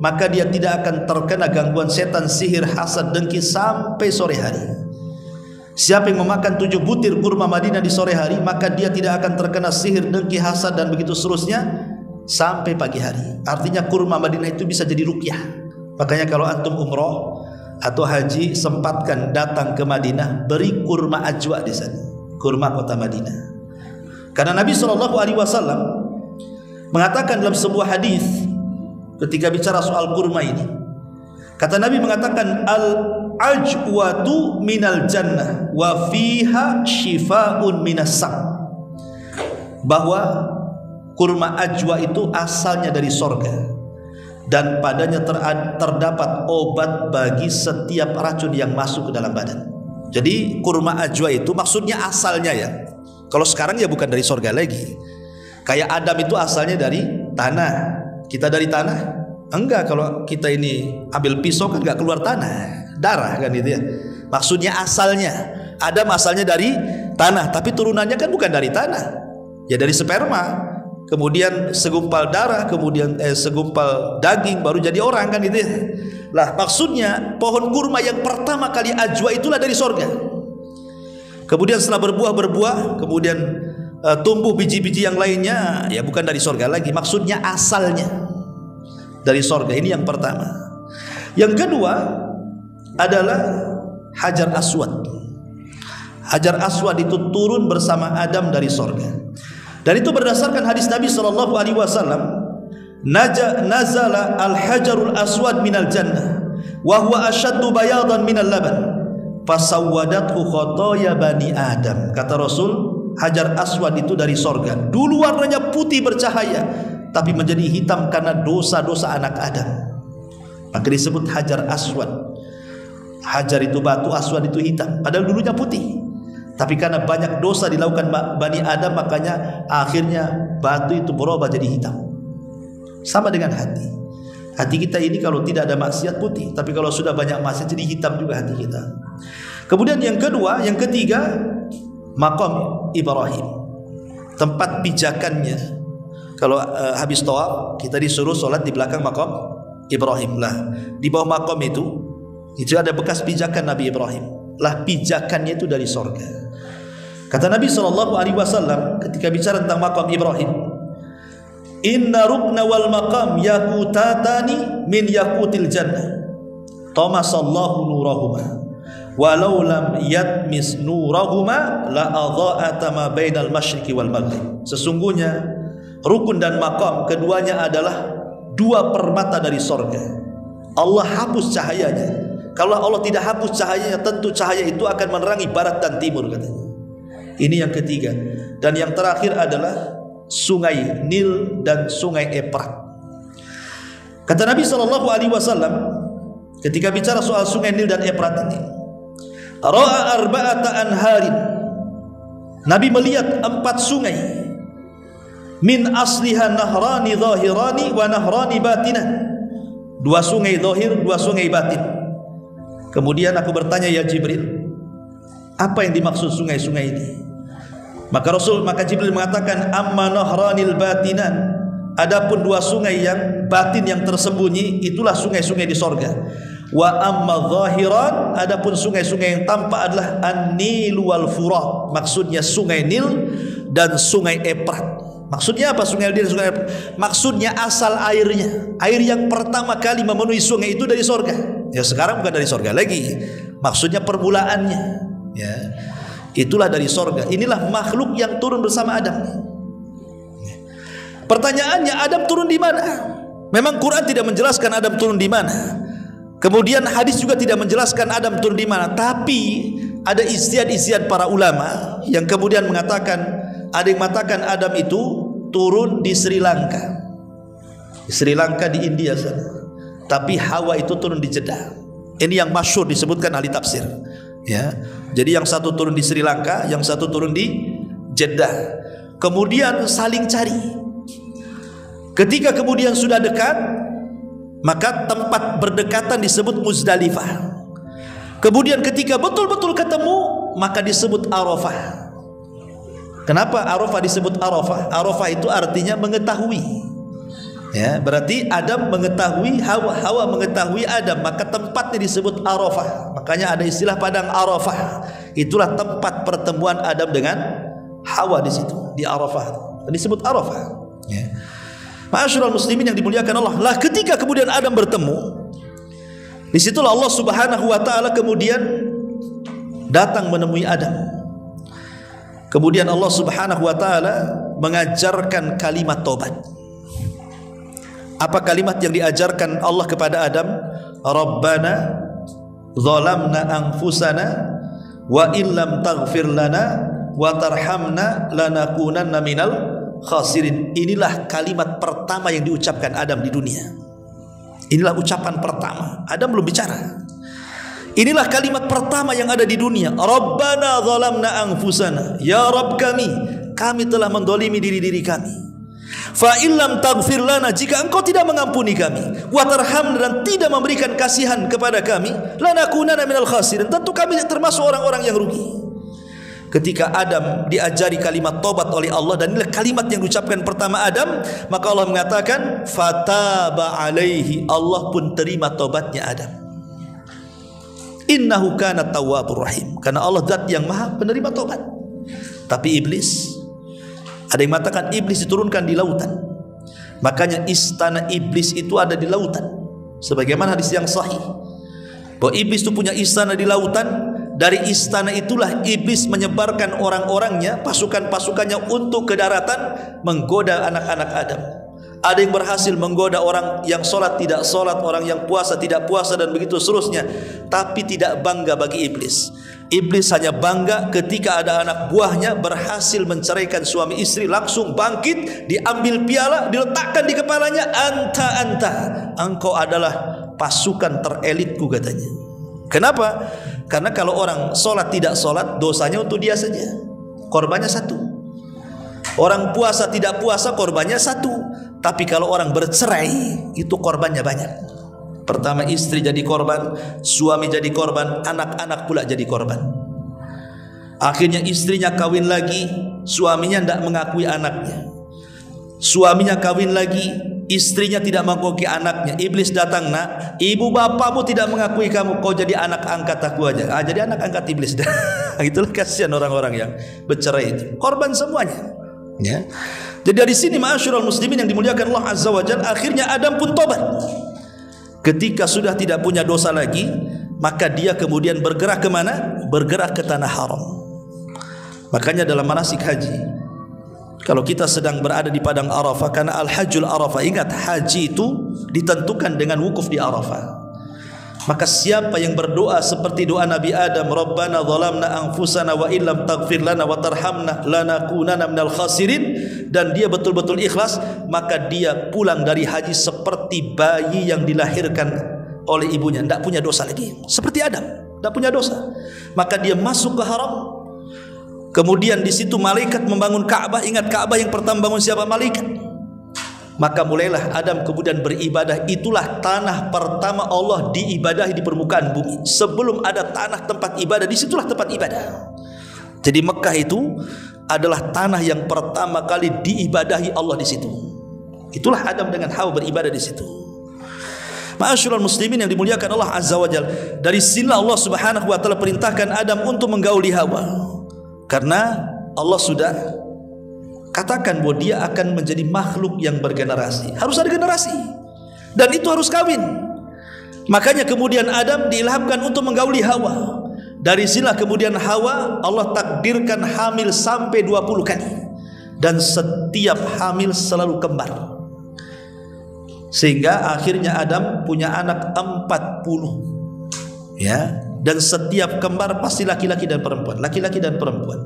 maka dia tidak akan terkena gangguan setan, sihir, hasad, dengki sampai sore hari. Siapa yang memakan 7 butir kurma Madinah di sore hari, maka dia tidak akan terkena sihir, dengki, hasad, dan begitu seterusnya sampai pagi hari. Artinya kurma Madinah itu bisa jadi ruqyah. Makanya kalau antum umroh atau haji, sempatkan datang ke Madinah, beri kurma ajwa di sana, kurma kota Madinah. Karena Nabi SAW mengatakan dalam sebuah hadis ketika bicara soal kurma ini, kata Nabi mengatakan, al-ajwatu minal jannah wa fiha shifaun minas sam, bahwa kurma ajwa itu asalnya dari sorga dan padanya terdapat obat bagi setiap racun yang masuk ke dalam badan. Jadi kurma ajwa itu maksudnya asalnya ya. Kalau sekarang ya bukan dari sorga lagi. Kayak Adam itu asalnya dari tanah. Kita dari tanah? Enggak, kalau kita ini ambil pisau kan enggak keluar tanah, darah kan itu ya. Maksudnya asalnya, Adam asalnya dari tanah, tapi turunannya kan bukan dari tanah. Ya dari sperma. Kemudian segumpal darah, kemudian segumpal daging, baru jadi orang kan gitu ya. Lah maksudnya pohon kurma yang pertama kali ajwa itulah dari sorga. Kemudian setelah berbuah, kemudian tumbuh biji-biji yang lainnya, ya bukan dari sorga lagi. Maksudnya asalnya dari sorga. Ini yang pertama. Yang kedua adalah Hajar Aswad. Hajar Aswad itu turun bersama Adam dari sorga. Dan itu berdasarkan hadis Nabi SAW, nazala al-hajarul aswad minal jannah wa huwa ashaddu bayadan minal laban fasawwadathu khotoya bani Adam. Kata Rasul, Hajar Aswad itu dari sorga. Dulu warnanya putih bercahaya, tapi menjadi hitam karena dosa-dosa anak Adam. Maka disebut Hajar Aswad. Hajar itu batu, aswad itu hitam, padahal dulunya putih. Tapi karena banyak dosa dilakukan Bani Adam, makanya akhirnya batu itu berubah jadi hitam. Sama dengan hati. Hati kita ini kalau tidak ada maksiat putih, tapi kalau sudah banyak maksiat jadi hitam juga hati kita. Kemudian yang kedua, yang ketiga, maqam Ibrahim, tempat pijakannya. Kalau habis tawaf kita disuruh solat di belakang maqam Ibrahim lah. Di bawah maqam itu ada bekas pijakan Nabi Ibrahim. Lah pijakannya itu dari sorga. Kata Nabi SAW ketika bicara tentang maqam Ibrahim, inna rukna wal maqam yakutatani min yakutil jannah tamasallahu nurahuma walau lam yatmis nurahuma la adha'ata ma bainal masyriqi wal maghrib. Sesungguhnya rukun dan maqam keduanya adalah dua permata dari sorga. Allah hapus cahayanya. Kalau Allah tidak hapus cahayanya, tentu cahaya itu akan menerangi barat dan timur, katanya. Ini yang ketiga. Dan yang terakhir adalah sungai Nil dan sungai Efrat. Kata Nabi SAW ketika bicara soal sungai Nil dan Efrat ini, ra'a arba'ata anharin, Nabi melihat 4 sungai, min asliha nahrani zahirani wa nahrani batinan, 2 sungai zahir, 2 sungai batin. Kemudian aku bertanya, ya Jibril, apa yang dimaksud sungai-sungai ini? Maka Jibril mengatakan, amma nahranil batinan, adapun 2 sungai yang batin yang tersembunyi itulah sungai-sungai di sorga. Wa amma zahiran, adapun sungai-sungai yang tampak adalah an-Nil wal Furat, maksudnya sungai Nil dan sungai Efrat. Maksudnya apa sungai Nil dan sungai Efrat? Maksudnya asal airnya, air yang pertama kali memenuhi sungai itu dari sorga. Ya sekarang bukan dari sorga lagi, maksudnya permulaannya, ya itulah dari sorga. Inilah makhluk yang turun bersama Adam. Pertanyaannya, Adam turun di mana? Memang Quran tidak menjelaskan Adam turun di mana. Kemudian hadis juga tidak menjelaskan Adam turun di mana. Tapi ada ijtihad para ulama yang kemudian mengatakan, ada yang mengatakan Adam itu turun di Sri Lanka. Di Sri Lanka di India sana. Tapi Hawa itu turun di Jeddah. Ini yang masyhur disebutkan ahli tafsir. Ya, jadi yang satu turun di Sri Lanka, yang satu turun di Jeddah. Kemudian saling cari. Ketika kemudian sudah dekat, maka tempat berdekatan disebut Muzdalifah. Kemudian ketika betul-betul ketemu, maka disebut Arafah. Kenapa Arafah disebut Arafah? Arafah itu artinya mengetahui. Ya, berarti Adam mengetahui Hawa, Hawa mengetahui Adam, maka tempatnya disebut Arafah. Makanya ada istilah padang Arafah. Itulah tempat pertemuan Adam dengan Hawa di situ, di Arafah. Disebut Arafah. Ya. Ma'asyiral muslimin yang dimuliakan Allah. Lah ketika kemudian Adam bertemu, disitulah Allah Subhanahu wa taala kemudian datang menemui Adam. Kemudian Allah Subhanahu wa taala mengajarkan kalimat taubat. Apa kalimat yang diajarkan Allah kepada Adam? Rabbana zalamna anfusana wa illam taghfir lana wa tarhamna lanakunanna minal khasirin. Inilah kalimat pertama yang diucapkan Adam di dunia. Inilah ucapan pertama. Adam belum bicara. Inilah kalimat pertama yang ada di dunia. Rabbana zalamna anfusana, ya Rabb kami telah mendolimi diri-diri kami. Fa illam taghfir lana, jika engkau tidak mengampuni kami, wa tarhamna, dan tidak memberikan kasihan kepada kami, lanakunanna minal khasirin, tentu kami termasuk orang-orang yang rugi. Ketika Adam diajari kalimat taubat oleh Allah, dan inilah kalimat yang diucapkan pertama Adam, maka Allah mengatakan fataba alaihi, Allah pun terima taubatnya Adam. Innahu kana tawwabur rahim, karena Allah zat yang maha penerima taubat. Tapi iblis, ada yang mengatakan iblis diturunkan di lautan. Makanya istana iblis itu ada di lautan. Sebagaimana hadis yang sahih, bahwa iblis itu punya istana di lautan. Dari istana itulah iblis menyebarkan orang-orangnya, pasukan-pasukannya untuk ke daratan menggoda anak-anak Adam. Ada yang berhasil menggoda orang yang sholat tidak sholat, orang yang puasa tidak puasa, dan begitu seterusnya. Tapi tidak bangga bagi iblis. Iblis hanya bangga ketika ada anak buahnya berhasil menceraikan suami istri, langsung bangkit, diambil piala, diletakkan di kepalanya, anta, engkau adalah pasukan terelitku, katanya. Kenapa? Karena kalau orang sholat tidak sholat, dosanya untuk dia saja, korbannya satu. Orang puasa tidak puasa, korbannya satu. Tapi kalau orang bercerai, itu korbannya banyak. Pertama istri jadi korban, suami jadi korban, anak-anak pula jadi korban. Akhirnya istrinya kawin lagi, suaminya tidak mengakui anaknya. Suaminya kawin lagi, istrinya tidak mengakui anaknya. Iblis datang, nak, ibu bapakmu tidak mengakui kamu, kau jadi anak angkat aku aja. Jadi anak angkat iblis. Itulah kasihan orang-orang yang bercerai itu. Korban semuanya. Ya. Jadi dari sini ma'asyiral muslimin yang dimuliakan Allah Azza wa Jalla, akhirnya Adam pun tobat. Ketika sudah tidak punya dosa lagi, maka dia kemudian bergerak ke mana? Bergerak ke tanah haram. Makanya dalam manasik haji, kalau kita sedang berada di padang Arafah, karena al-hajjul Arafah, ingat haji itu ditentukan dengan wukuf di Arafah. Maka siapa yang berdoa seperti doa Nabi Adam, Rabbana zalamna anfusana wa illam taghfir lana wa tarhamna lanakunanna minal khasirin, dan dia betul-betul ikhlas, maka dia pulang dari haji seperti bayi yang dilahirkan oleh ibunya, tidak punya dosa lagi, seperti Adam, tidak punya dosa. Maka dia masuk ke haram. Kemudian di situ malaikat membangun Ka'bah. Ingat, Ka'bah yang pertama bangun siapa? Malaikat. Maka mulailah Adam kemudian beribadah. Itulah tanah pertama Allah diibadahi di permukaan bumi. Sebelum ada tanah tempat ibadah, disitulah tempat ibadah. Jadi Mekah itu adalah tanah yang pertama kali diibadahi Allah di situ. Itulah Adam dengan Hawa beribadah di situ. Ma'asyiral muslimin yang dimuliakan Allah Azza wa Jalla, dari sinilah Allah Subhanahu wa taala perintahkan Adam untuk menggauli Hawa. Karena Allah sudah katakan bahwa dia akan menjadi makhluk yang bergenerasi. Harus ada generasi, dan itu harus kawin. Makanya kemudian Adam diilhamkan untuk menggauli Hawa. Dari sinilah kemudian Hawa Allah takdirkan hamil sampai 20 kali, dan setiap hamil selalu kembar, sehingga akhirnya Adam punya anak 40, ya. Dan setiap kembar pasti laki-laki dan perempuan, laki-laki dan perempuan.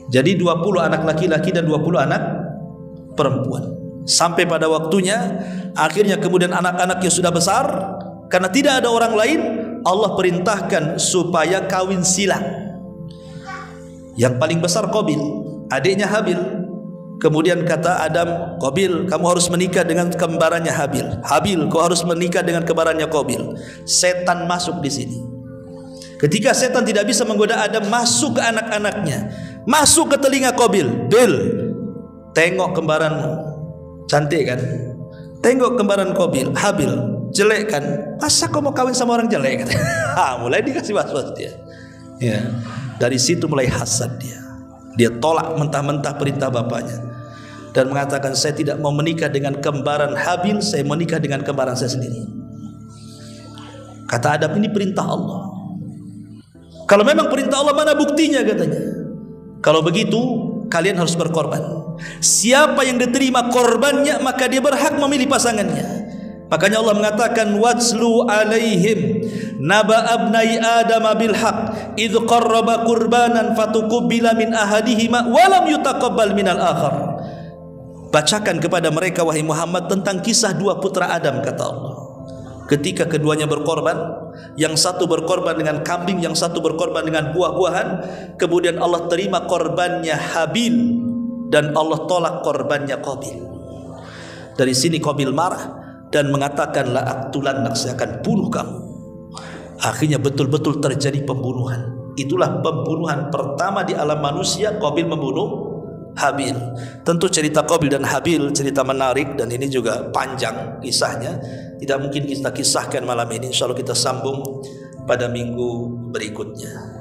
Jadi 20 anak laki-laki dan 20 anak perempuan. Sampai pada waktunya, akhirnya kemudian anak-anaknya sudah besar. Karena tidak ada orang lain, Allah perintahkan supaya kawin silang. Yang paling besar Qabil, adiknya Habil. Kemudian kata Adam, Qabil, kamu harus menikah dengan kembarannya Habil. Habil, kau harus menikah dengan kembarannya Qabil. Setan masuk di sini. Ketika setan tidak bisa menggoda Adam, masuk ke anak-anaknya, masuk ke telinga Qabil. Bil, tengok kembaranmu, cantik kan? Tengok kembaran Qabil, Habil, jelek kan? Masa kau mau kawin sama orang jelek? Mulai dikasih was-was dia. Ya, dari situ mulai hasad dia. Dia tolak mentah-mentah perintah bapaknya dan mengatakan, saya tidak mau menikah dengan kembaran Habil, saya menikah dengan kembaran saya sendiri. Kata Adam, ini perintah Allah. Kalau memang perintah Allah, mana buktinya, katanya. Kalau begitu kalian harus berkorban. Siapa yang diterima korbannya, maka dia berhak memilih pasangannya. Makanya Allah mengatakan, watslu alaihim naba abnai adam bil haq idh qarraba qurbanan fatuqbila min ahadihima wa lam yutaqabbal minal akhar. Bacakan kepada mereka wahai Muhammad tentang kisah dua putra Adam, kata Allah. Ketika keduanya berkorban, yang satu berkorban dengan kambing, yang satu berkorban dengan buah-buahan, kemudian Allah terima korbannya Habil dan Allah tolak korbannya Qabil. Dari sini Qabil marah dan mengatakan, la aqtulannak, saya akan bunuh kamu. Akhirnya betul-betul terjadi pembunuhan. Itulah pembunuhan pertama di alam manusia, Qabil membunuh Habil. Tentu cerita Qabil dan Habil cerita menarik, dan ini juga panjang kisahnya, tidak mungkin kita kisahkan malam ini. Insyaallah kita sambung pada minggu berikutnya.